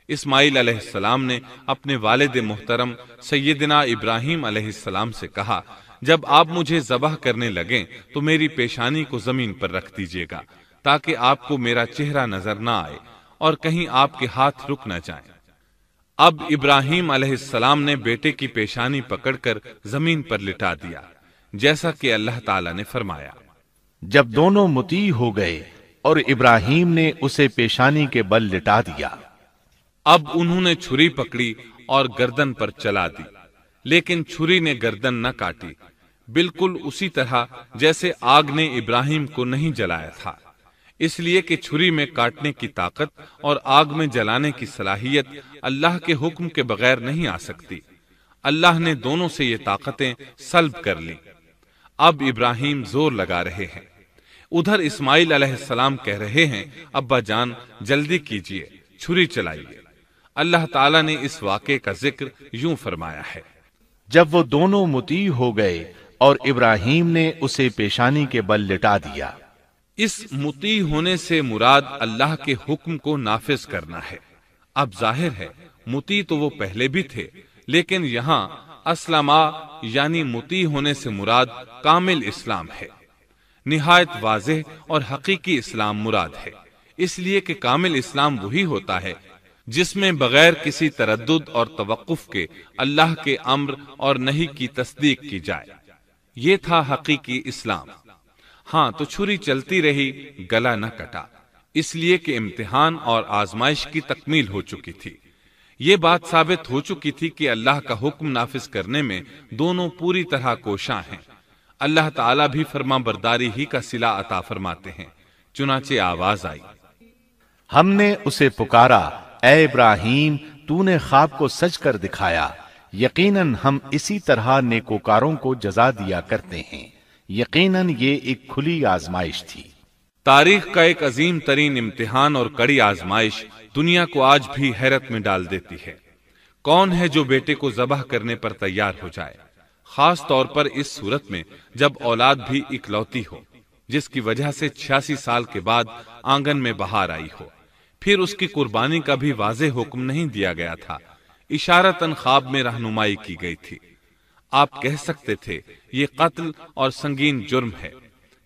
A: اسماعیل علیہ السلام نے اپنے والد محترم سیدنا ابراہیم علیہ السلام سے کہا، جب آپ مجھے ذبح کرنے لگیں تو میری پیشانی کو زمین پر رکھ دیجیے گا تاکہ آپ کو میرا چہرہ نظر نہ آئے اور کہیں آپ کے ہاتھ رک نہ جائیں۔ اب ابراہیم علیہ السلام نے بیٹے کی پیشانی پکڑ کر زمین پر لٹا دیا، جیسا کہ اللہ تعالیٰ نے فرمایا۔
B: جب دونوں مطیع ہو گئے اور ابراہیم نے اسے پیشانی کے بل لٹا دیا،
A: اب انہوں نے چھری پکڑی اور گردن پر چلا دی، لیکن چھری نے گردن نہ کاٹی، بالکل اسی طرح جیسے آگ نے ابراہیم کو نہیں جلایا تھا، اس لیے کہ چھری میں کاٹنے کی طاقت اور آگ میں جلانے کی صلاحیت اللہ کے حکم کے بغیر نہیں آ سکتی۔ اللہ نے دونوں سے یہ طاقتیں سلب کر لی۔ اب ابراہیم زور لگا رہے ہیں، ادھر اسماعیل علیہ السلام کہہ رہے ہیں، ابا جان جلدی کیجئے، چھری چلائیے۔ اللہ تعالیٰ نے اس واقعے کا ذکر یوں فرمایا ہے،
B: جب وہ دونوں مطیع ہو گئے اور ابراہیم نے اسے پیشانی کے بل لٹا دیا۔
A: اس مطیع ہونے سے مراد اللہ کے حکم کو نافذ کرنا ہے۔ اب ظاہر ہے مطیع تو وہ پہلے بھی تھے، لیکن یہاں اسلما یعنی مطیع ہونے سے مراد کامل اسلام ہے۔ نہایت واضح اور حقیقی اسلام مراد ہے، اس لیے کہ کامل اسلام وہی ہوتا ہے جس میں بغیر کسی تردد اور توقف کے اللہ کے امر اور نہی کی تصدیق کی جائے۔ یہ تھا حقیقی اسلام۔ ہاں تو چھری چلتی رہی، گلا نہ کٹا، اس لیے کہ امتحان اور آزمائش کی تکمیل ہو چکی تھی۔ یہ بات ثابت ہو چکی تھی کہ اللہ کا حکم نافذ کرنے میں دونوں پوری طرح کوشاں ہیں۔ اللہ تعالیٰ بھی فرما برداری ہی کا صلہ عطا فرماتے ہیں۔ چنانچہ آواز آئی،
B: ہم نے اسے پکارا، اے ابراہیم تو نے خواب کو سچ کر دکھایا، یقیناً ہم اسی طرح نیکوکاروں کو جزا دیا کرتے ہیں۔ یقیناً یہ ایک کھلی آزمائش تھی۔
A: تاریخ کا ایک عظیم ترین امتحان اور کڑی آزمائش دنیا کو آج بھی حیرت میں ڈال دیتی ہے۔ کون ہے جو بیٹے کو ذبح کرنے پر تیار ہو جائے، خاص طور پر اس صورت میں جب اولاد بھی اکلوتی ہو، جس کی وجہ سے 86 سال کے بعد آنگن میں بہار آئی ہو۔ پھر اس کی قربانی کا بھی واضح حکم نہیں دیا گیا تھا، اشارتاً خواب میں رہنمائی کی گئی تھی۔ آپ کہہ سکتے تھے یہ قتل اور سنگین جرم ہے،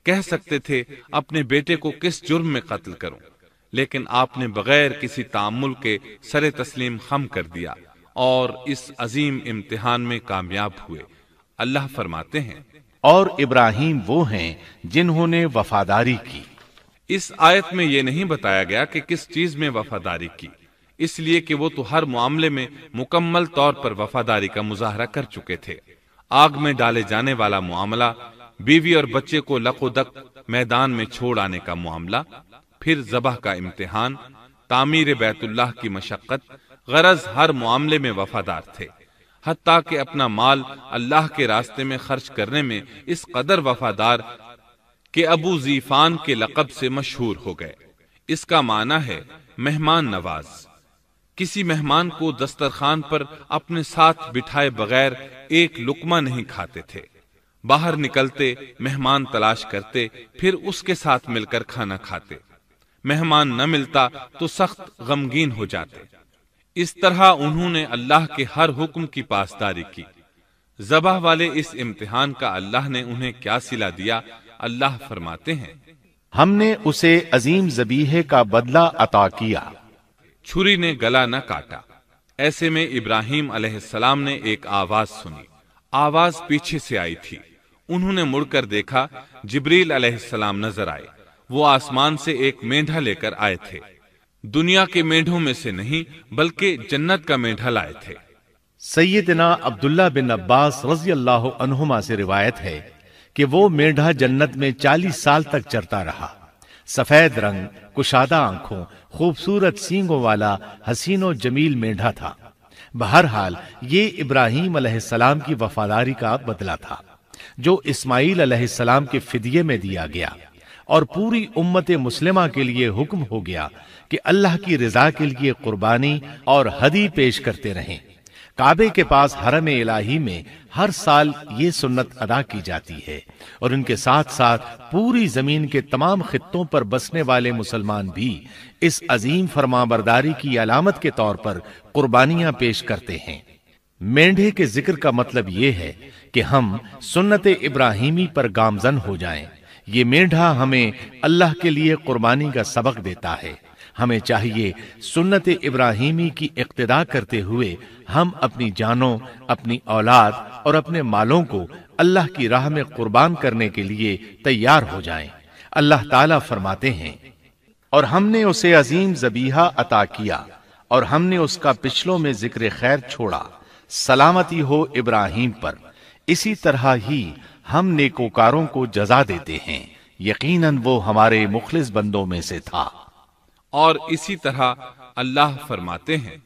A: کہہ سکتے تھے اپنے بیٹے کو کس جرم میں قتل کروں، لیکن آپ نے بغیر کسی تعامل کے سر تسلیم خم کر دیا اور اس عظیم امتحان میں کامیاب ہوئے۔ اللہ فرماتے ہیں،
B: اور ابراہیم وہ ہیں جنہوں نے وفاداری کی۔
A: اس آیت میں یہ نہیں بتایا گیا کہ کس چیز میں وفاداری کی، اس لیے کہ وہ تو ہر معاملے میں مکمل طور پر وفاداری کا مظاہرہ کر چکے تھے۔ آگ میں ڈالے جانے والا معاملہ، بیوی اور بچے کو لق و دق میدان میں چھوڑ آنے کا معاملہ، پھر ذبح کا امتحان، تعمیر بیت اللہ کی مشقت، غرض ہر معاملے میں وفادار تھے، حتیٰ کہ اپنا مال اللہ کے راستے میں خرچ کرنے میں اس قدر وفادار کہ ابو زیفان کے لقب سے مشہور ہو گئے۔ اس کا معنی ہے مہمان نواز۔ کسی مہمان کو دسترخوان پر اپنے ساتھ بٹھائے بغیر ایک لقمہ نہیں کھاتے تھے، باہر نکلتے مہمان تلاش کرتے، پھر اس کے ساتھ مل کر کھانا کھاتے، مہمان نہ ملتا تو سخت غمگین ہو جاتے۔ اس طرح انہوں نے اللہ کے ہر حکم کی پاسداری کی۔ ذبح والے اس امتحان کا اللہ نے انہیں کیا صلہ دیا؟ اللہ فرماتے ہیں،
B: ہم نے اسے عظیم ذبیحے کا بدلہ عطا کیا۔
A: چھری نے گلا نہ کاٹا۔ ایسے میں ابراہیم علیہ السلام نے ایک آواز سنی، آواز پیچھے سے آئی تھی۔ انہوں نے مڑ کر دیکھا، جبریل علیہ السلام نظر آئے۔ وہ آسمان سے ایک مینڈھا لے کر آئے تھے۔ دنیا کے میڈھوں میں سے نہیں بلکہ جنت کا میڈھا لائے تھے۔
B: سیدنا عبداللہ بن عباس رضی اللہ عنہما سے روایت ہے کہ وہ میڈھا جنت میں 40 سال تک چرتا رہا۔ سفید رنگ، کشادہ آنکھوں، خوبصورت سینگوں والا حسین و جمیل میڈھا تھا۔ بہرحال یہ ابراہیم علیہ السلام کی وفاداری کا بدلہ تھا جو اسماعیل علیہ السلام کے فدیے میں دیا گیا، اور پوری امت مسلمہ کے لیے حکم ہو گیا کہ اللہ کی رضا کے لیے قربانی اور ہدی پیش کرتے رہیں۔ کعبے کے پاس حرم الہی میں ہر سال یہ سنت ادا کی جاتی ہے، اور ان کے ساتھ ساتھ پوری زمین کے تمام خطوں پر بسنے والے مسلمان بھی اس عظیم فرمانبرداری کی علامت کے طور پر قربانیاں پیش کرتے ہیں۔ مینڈھے کے ذکر کا مطلب یہ ہے کہ ہم سنت ابراہیمی پر گامزن ہو جائیں۔ یہ میڈھا ہمیں اللہ کے لیے قربانی کا سبق دیتا ہے۔ ہمیں چاہیے سنت ابراہیمی کی اقتدا کرتے ہوئے ہم اپنی جانوں، اپنی اولاد اور اپنے مالوں کو اللہ کی راہ میں قربان کرنے کے لیے تیار ہو جائیں۔ اللہ تعالیٰ فرماتے ہیں، اور ہم نے اسے عظیم ذبیحہ عطا کیا، اور ہم نے اس کا پچھلوں میں ذکر خیر چھوڑا، سلامتی ہو ابراہیم پر۔ اسی طرح ہی ہم نیکوکاروں کو جزا دیتے ہیں، یقیناً وہ ہمارے مخلص بندوں میں سے تھا۔
A: اور اسی طرح اللہ فرماتے ہیں،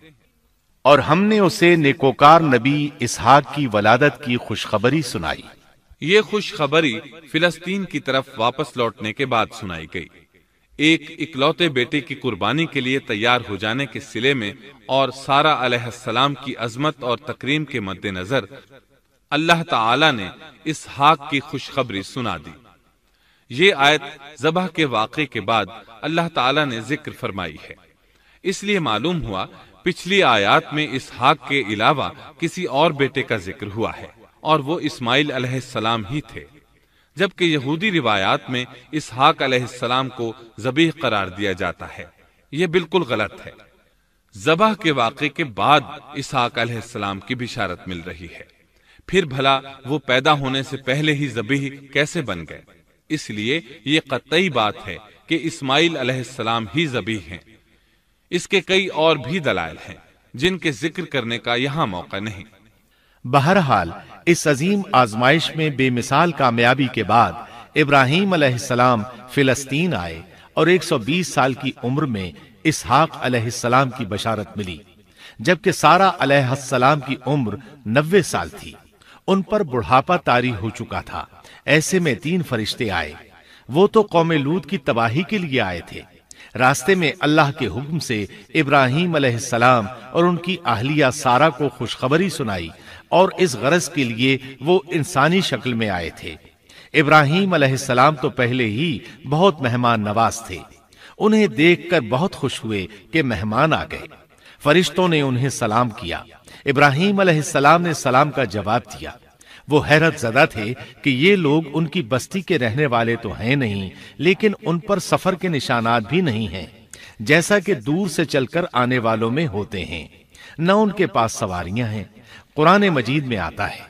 B: اور ہم نے اسے نیکوکار نبی اسحاق کی ولادت کی خوشخبری سنائی۔
A: یہ خوشخبری فلسطین کی طرف واپس لوٹنے کے بعد سنائی گئی۔ ایک اکلوتے بیٹے کی قربانی کے لیے تیار ہو جانے کے صلے میں اور سارہ علیہ السلام کی عظمت اور تکریم کے مد نظر اللہ تعالی نے اسحاق کی خوشخبری سنا دی۔ یہ آیت ذبح کے واقعے کے بعد اللہ تعالی نے ذکر فرمائی ہے، اس لیے معلوم ہوا پچھلی آیات میں اسحاق کے علاوہ کسی اور بیٹے کا ذکر ہوا ہے، اور وہ اسماعیل علیہ السلام ہی تھے، جبکہ یہودی روایات میں اسحاق علیہ السلام کو ذبیح قرار دیا جاتا ہے۔ یہ بالکل غلط ہے۔ ذبح کے واقعے کے بعد اسحاق علیہ السلام کی بشارت مل رہی ہے، پھر بھلا وہ پیدا ہونے سے پہلے ہی ذبیح کیسے بن گئے؟ اس لیے یہ قطعی بات ہے کہ اسماعیل علیہ السلام ہی ذبیح ہیں۔ اس کے کئی اور بھی دلائل ہیں جن کے ذکر کرنے کا یہاں موقع نہیں۔
B: بہرحال اس عظیم آزمائش میں بے مثال کامیابی کے بعد ابراہیم علیہ السلام فلسطین آئے، اور 120 سال کی عمر میں اسحاق علیہ السلام کی بشارت ملی، جبکہ سارہ علیہ السلام کی عمر 90 سال تھی۔ ان پر بڑھاپا طاری ہو چکا تھا۔ ایسے میں 3 فرشتے آئے۔ وہ تو قوم لوط کی تباہی کے لیے آئے تھے۔ راستے میں اللہ کے حکم سے ابراہیم علیہ السلام اور ان کی اہلیہ سارہ کو خوشخبری سنائی، اور اس غرض کے لیے وہ انسانی شکل میں آئے تھے۔ ابراہیم علیہ السلام تو پہلے ہی بہت مہمان نواز تھے۔ انہیں دیکھ کر بہت خوش ہوئے کہ مہمان آ گئے۔ فرشتوں نے انہیں سلام کیا۔ ابراہیم علیہ السلام نے سلام کا جواب دیا۔ وہ حیرت زدہ تھے کہ یہ لوگ ان کی بستی کے رہنے والے تو ہیں نہیں، لیکن ان پر سفر کے نشانات بھی نہیں ہیں، جیسا کہ دور سے چل کر آنے والوں میں ہوتے ہیں، نہ ان کے پاس سواریاں ہیں۔ قرآن مجید میں آتا ہے،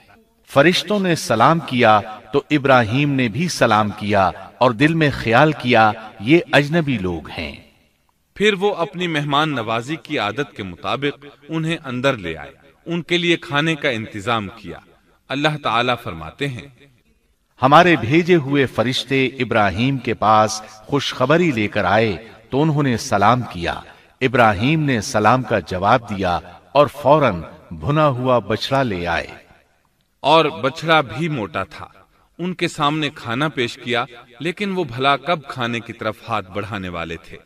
B: فرشتوں نے سلام کیا تو ابراہیم نے بھی سلام کیا، اور دل میں خیال کیا یہ اجنبی لوگ ہیں۔
A: پھر وہ اپنی مہمان نوازی کی عادت کے مطابق انہیں اندر لے آئے، ان کے لیے کھانے کا انتظام کیا۔ اللہ تعالیٰ فرماتے ہیں،
B: ہمارے بھیجے ہوئے فرشتے ابراہیم کے پاس خوشخبری لے کر آئے تو انہوں نے سلام کیا۔ ابراہیم نے سلام کا جواب دیا اور فوراً بھنا ہوا بچڑا لے آئے،
A: اور بچڑا بھی موٹا تھا۔ ان کے سامنے کھانا پیش کیا، لیکن وہ بھلا کب کھانے کی طرف ہاتھ بڑھانے والے تھے۔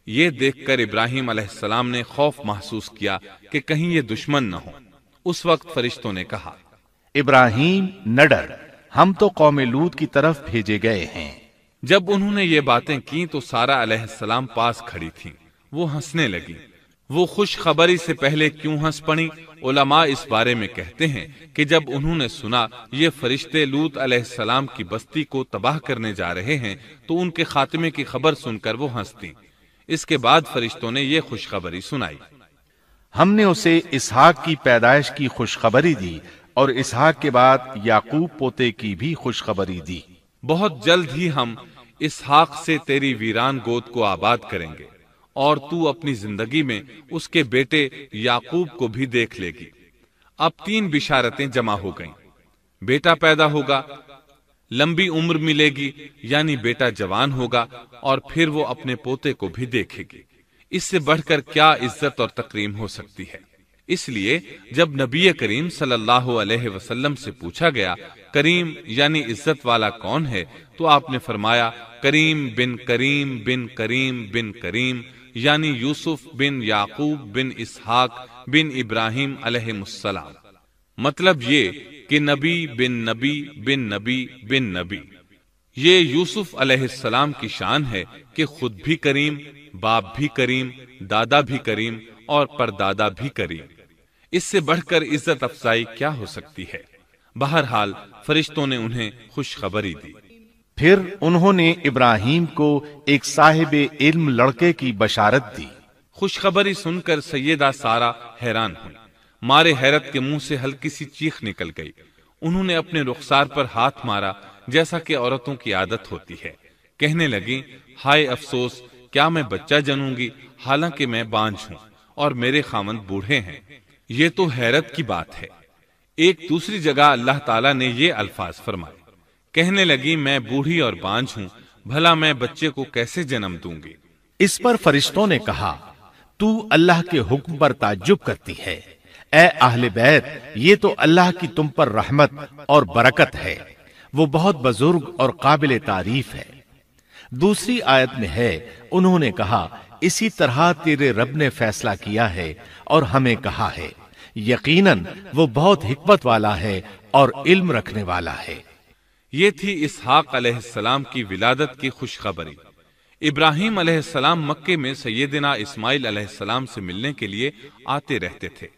A: یہ دیکھ کر ابراہیم علیہ السلام نے خوف محسوس کیا کہ کہیں یہ دشمن نہ ہو۔ اس وقت فرشتوں نے کہا،
B: ابراہیم نہ ڈر، ہم تو قوم لوط کی طرف بھیجے گئے ہیں۔
A: جب انہوں نے یہ باتیں کی تو سارہ علیہ السلام پاس کھڑی تھیں۔ وہ ہنسنے لگی۔ وہ خوش خبری سے پہلے کیوں ہنس پڑی؟ علماء اس بارے میں کہتے ہیں کہ جب انہوں نے سنا یہ فرشتے لوط علیہ السلام کی بستی کو تباہ کرنے جا رہے ہیں تو ان کے خاتمے کی خبر سن کر وہ ہنستی۔ اس کے بعد فرشتوں نے یہ خوشخبری سنائی،
B: ہم نے اسے اسحاق کی پیدائش کی خوشخبری دی، اور اسحاق کے بعد یعقوب پوتے کی بھی خوشخبری دی۔
A: بہت جلد ہی ہم اسحاق سے تیری ویران گود کو آباد کریں گے، اور تو اپنی زندگی میں اس کے بیٹے یعقوب کو بھی دیکھ لے گی۔ اب 3 بشارتیں جمع ہو گئیں۔ بیٹا پیدا ہوگا، لمبی عمر ملے گی یعنی بیٹا جوان ہوگا، اور پھر وہ اپنے پوتے کو بھی دیکھے گی۔ اس سے بڑھ کر کیا عزت اور تکریم ہو سکتی ہے؟ اس لیے جب نبی کریم صلی اللہ علیہ وسلم سے پوچھا گیا کریم یعنی عزت والا کون ہے، تو آپ نے فرمایا کریم بن کریم بن کریم بن کریم، یعنی یوسف بن یعقوب بن اسحاق بن ابراہیم علیہ السلام۔ مطلب یہ کہ نبی بن نبی بن نبی بن نبی۔ یہ یوسف علیہ السلام کی شان ہے کہ خود بھی کریم، باپ بھی کریم، دادا بھی کریم اور پردادا بھی کریم۔ اس سے بڑھ کر عزت افزائی کیا ہو سکتی ہے؟ بہرحال فرشتوں نے انہیں خوشخبری دی۔
B: پھر انہوں نے ابراہیم کو ایک صاحب علم لڑکے کی بشارت دی۔
A: خوشخبری سن کر سیدہ سارہ حیران ہوئی، مارے حیرت کے منہ سے ہلکی سی چیخ نکل گئی۔ انہوں نے اپنے رخسار پر ہاتھ مارا جیسا کہ عورتوں کی عادت ہوتی ہے، کہنے لگی ہائے افسوس، کیا میں بچہ جنوں گی حالانکہ میں بانجھ ہوں اور میرے خاوند بوڑھے ہیں؟ یہ تو حیرت کی بات ہے۔ ایک دوسری جگہ اللہ تعالیٰ نے یہ الفاظ فرمائے، کہنے لگی میں بوڑھی اور بانجھ ہوں، بھلا میں بچے کو کیسے جنم دوں گی؟
B: اس پر فرشتوں نے کہا تو اللہ کے حکم پر تعجب کرتی ہے، اے اہل بیت، یہ تو اللہ کی تم پر رحمت اور برکت ہے، وہ بہت بزرگ اور قابل تعریف ہے۔ دوسری آیت میں ہے انہوں نے کہا اسی طرح تیرے رب نے فیصلہ کیا ہے اور ہمیں کہا ہے، یقیناً وہ بہت حکمت والا ہے اور علم رکھنے والا ہے۔
A: یہ تھی اسحاق علیہ السلام کی ولادت کی خوشخبری۔ ابراہیم علیہ السلام مکے میں سیدنا اسماعیل علیہ السلام سے ملنے کے لیے آتے رہتے تھے۔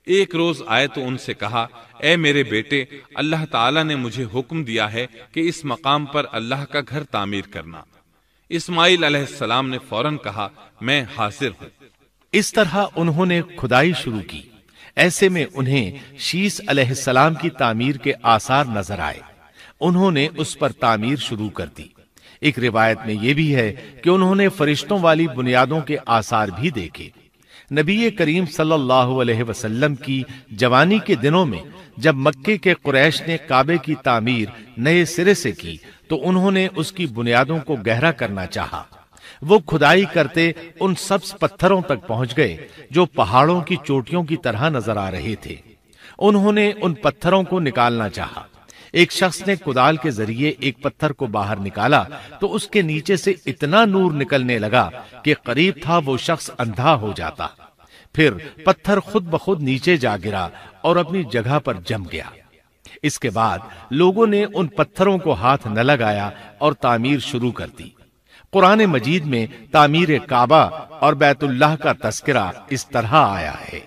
A: ایک روز آئے تو ان سے کہا اے میرے بیٹے، اللہ تعالیٰ نے مجھے حکم دیا ہے کہ اس مقام پر اللہ کا گھر تعمیر کرنا۔ اسماعیل علیہ السلام نے فوراً کہا میں حاضر ہوں۔
B: اس طرح انہوں نے کھدائی شروع کی۔ ایسے میں انہیں شیس علیہ السلام کی تعمیر کے آثار نظر آئے۔ انہوں نے اس پر تعمیر شروع کر دی۔ ایک روایت میں یہ بھی ہے کہ انہوں نے فرشتوں والی بنیادوں کے آثار بھی دیکھے۔ نبی کریم صلی اللہ علیہ وسلم کی جوانی کے دنوں میں جب مکے کے قریش نے کعبے کی تعمیر نئے سرے سے کی تو انہوں نے اس کی بنیادوں کو گہرا کرنا چاہا۔ وہ کھدائی کرتے ان سبز پتھروں تک پہنچ گئے جو پہاڑوں کی چوٹیوں کی طرح نظر آ رہے تھے۔ انہوں نے ان پتھروں کو نکالنا چاہا۔ ایک شخص نے کدال کے ذریعے ایک پتھر کو باہر نکالا تو اس کے نیچے سے اتنا نور نکلنے لگا کہ قریب تھا وہ شخص اندھا ہو جاتا۔ پھر پتھر خود بخود نیچے جا گرا اور اپنی جگہ پر جم گیا۔ اس کے بعد لوگوں نے ان پتھروں کو ہاتھ نہ لگایا اور تعمیر شروع کر دی۔ قرآن مجید میں تعمیر کعبہ اور بیت اللہ کا تذکرہ اس طرح آیا ہے،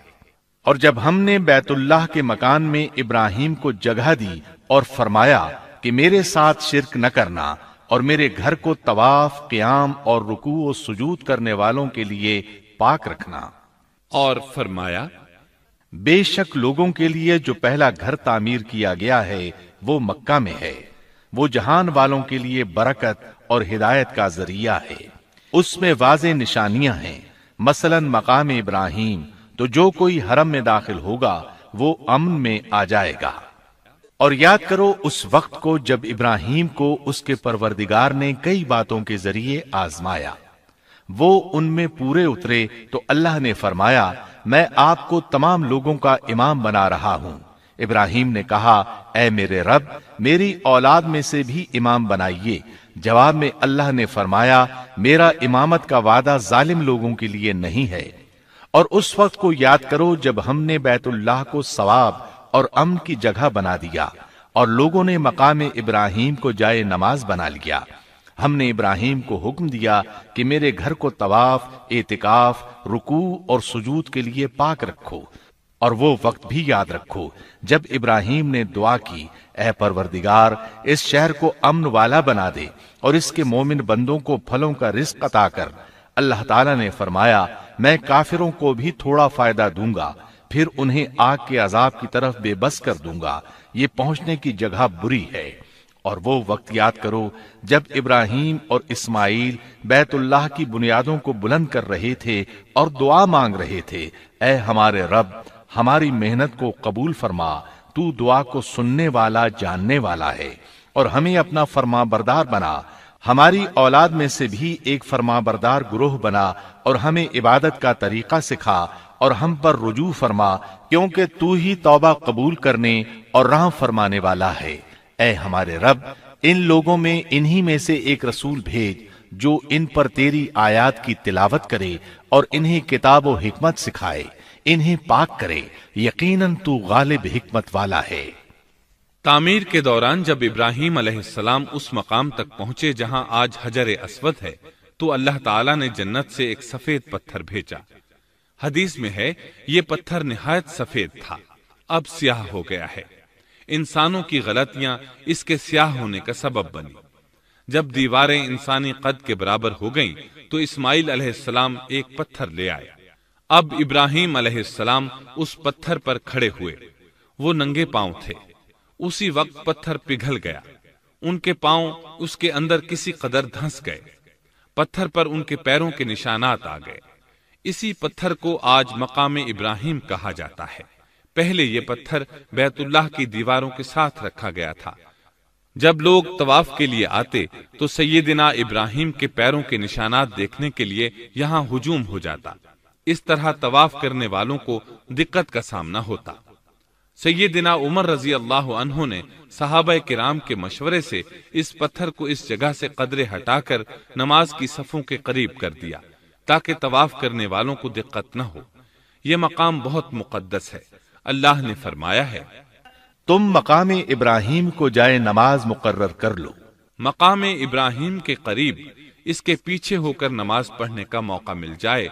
B: اور جب ہم نے بیت اللہ کے مکان میں ابراہیم کو جگہ دی اور فرمایا کہ میرے ساتھ شرک نہ کرنا اور میرے گھر کو طواف، قیام اور رکوع و سجود کرنے والوں کے لیے پاک رکھنا،
A: اور فرمایا
B: بے شک لوگوں کے لیے جو پہلا گھر تعمیر کیا گیا ہے وہ مکہ میں ہے، وہ جہان والوں کے لیے برکت اور ہدایت کا ذریعہ ہے، اس میں واضح نشانیاں ہیں، مثلا مقام ابراہیم، تو جو کوئی حرم میں داخل ہوگا وہ امن میں آ جائے گا۔ اور یاد کرو اس وقت کو جب ابراہیم کو اس کے پروردگار نے کئی باتوں کے ذریعے آزمایا، وہ ان میں پورے اترے تو اللہ نے فرمایا میں آپ کو تمام لوگوں کا امام بنا رہا ہوں۔ ابراہیم نے کہا اے میرے رب، میری اولاد میں سے بھی امام بنائیے۔ جواب میں اللہ نے فرمایا میرا امامت کا وعدہ ظالم لوگوں کے لیے نہیں ہے۔ اور اس وقت کو یاد کرو جب ہم نے بیت اللہ کو ثواب اور امن کی جگہ بنا دیا اور لوگوں نے مقام ابراہیم کو جائے نماز بنا لیا۔ ہم نے ابراہیم کو حکم دیا کہ میرے گھر کو طواف، اعتکاف، رکوع اور سجود کے لیے پاک رکھو، اور وہ وقت بھی یاد رکھو جب ابراہیم نے دعا کی اے پروردگار اس شہر کو امن والا بنا دے اور اس کے مومن بندوں کو پھلوں کا رزق عطا کر۔ اللہ تعالیٰ نے فرمایا میں کافروں کو بھی تھوڑا فائدہ دوں گا، پھر انہیں آگ کے عذاب کی طرف بے بس کر دوں گا، یہ پہنچنے کی جگہ بری ہے۔ اور وہ وقت یاد کرو جب ابراہیم اور اسماعیل بیت اللہ کی بنیادوں کو بلند کر رہے تھے اور دعا مانگ رہے تھے، اے ہمارے رب، ہماری محنت کو قبول فرما، تو دعا کو سننے والا جاننے والا ہے، اور ہمیں اپنا فرما بردار بنا، ہماری اولاد میں سے بھی ایک فرما بردار گروہ بنا، اور ہمیں عبادت کا طریقہ سکھا، اور ہم پر رجوع فرما، کیونکہ تو ہی توبہ قبول کرنے اور رحم فرمانے والا ہے۔ اے ہمارے رب، ان لوگوں میں انہی میں سے ایک رسول بھیج جو ان پر تیری آیات کی تلاوت کرے اور انہیں کتاب و حکمت سکھائے، انہیں پاک کرے، یقیناً تو غالب حکمت والا ہے۔
A: تعمیر کے دوران جب ابراہیم علیہ السلام اس مقام تک پہنچے جہاں آج حجر اسود ہے تو اللہ تعالیٰ نے جنت سے ایک سفید پتھر بھیجا۔ حدیث میں ہے یہ پتھر نہایت سفید تھا، اب سیاہ ہو گیا ہے۔ انسانوں کی غلطیاں اس کے سیاہ ہونے کا سبب بنی۔ جب دیواریں انسانی قد کے برابر ہو گئیں تو اسماعیل علیہ السلام ایک پتھر لے آئے۔ اب ابراہیم علیہ السلام اس پتھر پر کھڑے ہوئے، وہ ننگے پاؤں تھے۔ اسی وقت پتھر پگھل گیا، ان کے پاؤں اس کے اندر کسی قدر دھنس گئے، پتھر پر ان کے پیروں کے نشانات آ گئے۔ اسی پتھر کو آج مقام ابراہیم کہا جاتا ہے۔ پہلے یہ پتھر بیت اللہ کی دیواروں کے ساتھ رکھا گیا تھا۔ جب لوگ طواف کے لیے آتے تو سیدنا ابراہیم کے پیروں کے نشانات دیکھنے کے لیے یہاں ہجوم ہو جاتا۔ اس طرح طواف کرنے والوں کو دقت کا سامنا ہوتا۔ سیدنا عمر رضی اللہ عنہ نے صحابہ کرام کے مشورے سے اس پتھر کو اس جگہ سے قدرے ہٹا کر نماز کی صفوں کے قریب کر دیا تاکہ طواف کرنے والوں کو دقت نہ ہو۔ یہ مقام بہت مقدس ہے۔ اللہ نے فرمایا ہے،
B: تم مقام ابراہیم کو جائے نماز مقرر کر لو۔
A: مقام ابراہیم کے قریب اس کے پیچھے ہو کر نماز پڑھنے کا موقع مل جائے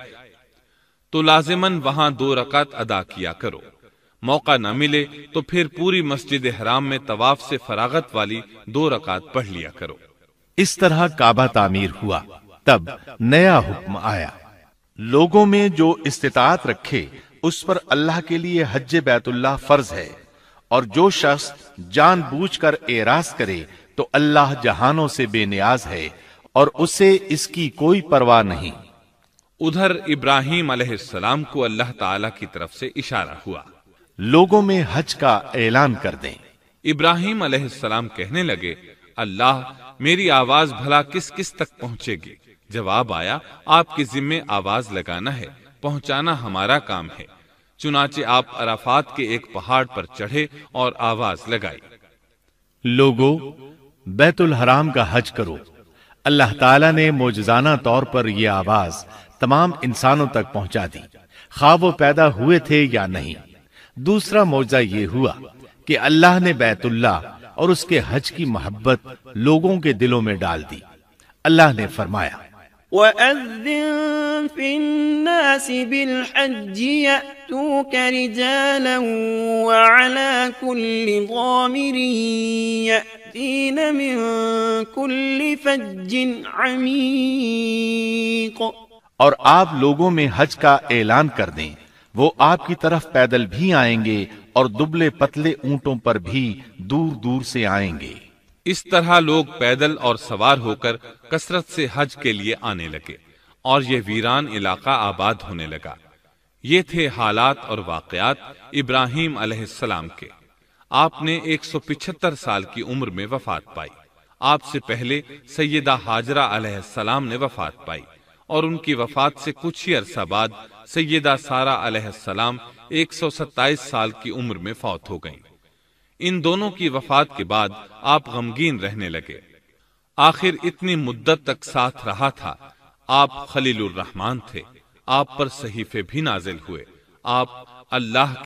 A: تو لازماً وہاں 2 رکعت ادا کیا کرو۔ موقع نہ ملے تو پھر پوری مسجد حرام میں طواف سے فراغت والی 2 رکعت پڑھ لیا کرو۔
B: اس طرح کعبہ تعمیر ہوا۔ تب نیا حکم آیا، لوگوں میں جو استطاعت رکھے اس پر اللہ کے لیے حج بیت اللہ فرض ہے، اور جو شخص جان بوجھ کر اعراض کرے تو اللہ جہانوں سے بے نیاز ہے اور اسے اس کی کوئی پرواہ نہیں۔
A: ادھر ابراہیم علیہ السلام کو اللہ تعالی کی طرف سے اشارہ ہوا،
B: لوگوں میں حج کا اعلان کر دیں۔
A: ابراہیم علیہ السلام کہنے لگے، اللہ، میری آواز بھلا کس کس تک پہنچے گی؟ جواب آیا، آپ کے ذمے آواز لگانا ہے، پہنچانا ہمارا کام ہے۔ چنانچہ آپ عرفات کے ایک پہاڑ پر چڑھے اور آواز لگائی،
B: لوگو، بیت الحرام کا حج کرو۔ اللہ تعالیٰ نے معجزانہ طور پر یہ آواز تمام انسانوں تک پہنچا دی، خواہ وہ پیدا ہوئے تھے یا نہیں۔ دوسرا معجزہ یہ ہوا کہ اللہ نے بیت اللہ اور اس کے حج کی محبت لوگوں کے دلوں میں ڈال دی۔ اللہ نے فرمایا،
C: وَأَذِّن فِي النَّاسِ بِالْحَجِّ يَأْتُوكَ رِجَالًا وَعَلَى كُلِّ ضَامِرٍ يَأْتِينَ مِن كُلِّ فَجٍّ عَمِيقٍ۔
B: اور آپ لوگوں میں حج کا اعلان کر دیں، وہ آپ کی طرف پیدل بھی آئیں گے اور دبلے پتلے اونٹوں پر بھی دور دور سے آئیں گے۔
A: اس طرح لوگ پیدل اور سوار ہو کر کثرت سے حج کے لیے آنے لگے اور یہ ویران علاقہ آباد ہونے لگا۔ یہ تھے حالات اور واقعات ابراہیم علیہ السلام کے۔ آپ نے 175 سال کی عمر میں وفات پائی۔ آپ سے پہلے سیدہ ہاجرہ علیہ السلام نے وفات پائی اور ان کی وفات سے کچھ ہی عرصہ بعد سیدہ سارہ علیہ السلام 127 سال کی عمر میں فوت ہو گئیں۔ ان دونوں کی وفات کے بعد آپ غمگین رہنے لگے۔ آخر اتنی مدت تک ساتھ رہا تھا۔ آپ خلیل الرحمن تھے، آپ پر صحیفے بھی نازل ہوئے، آپ اللہ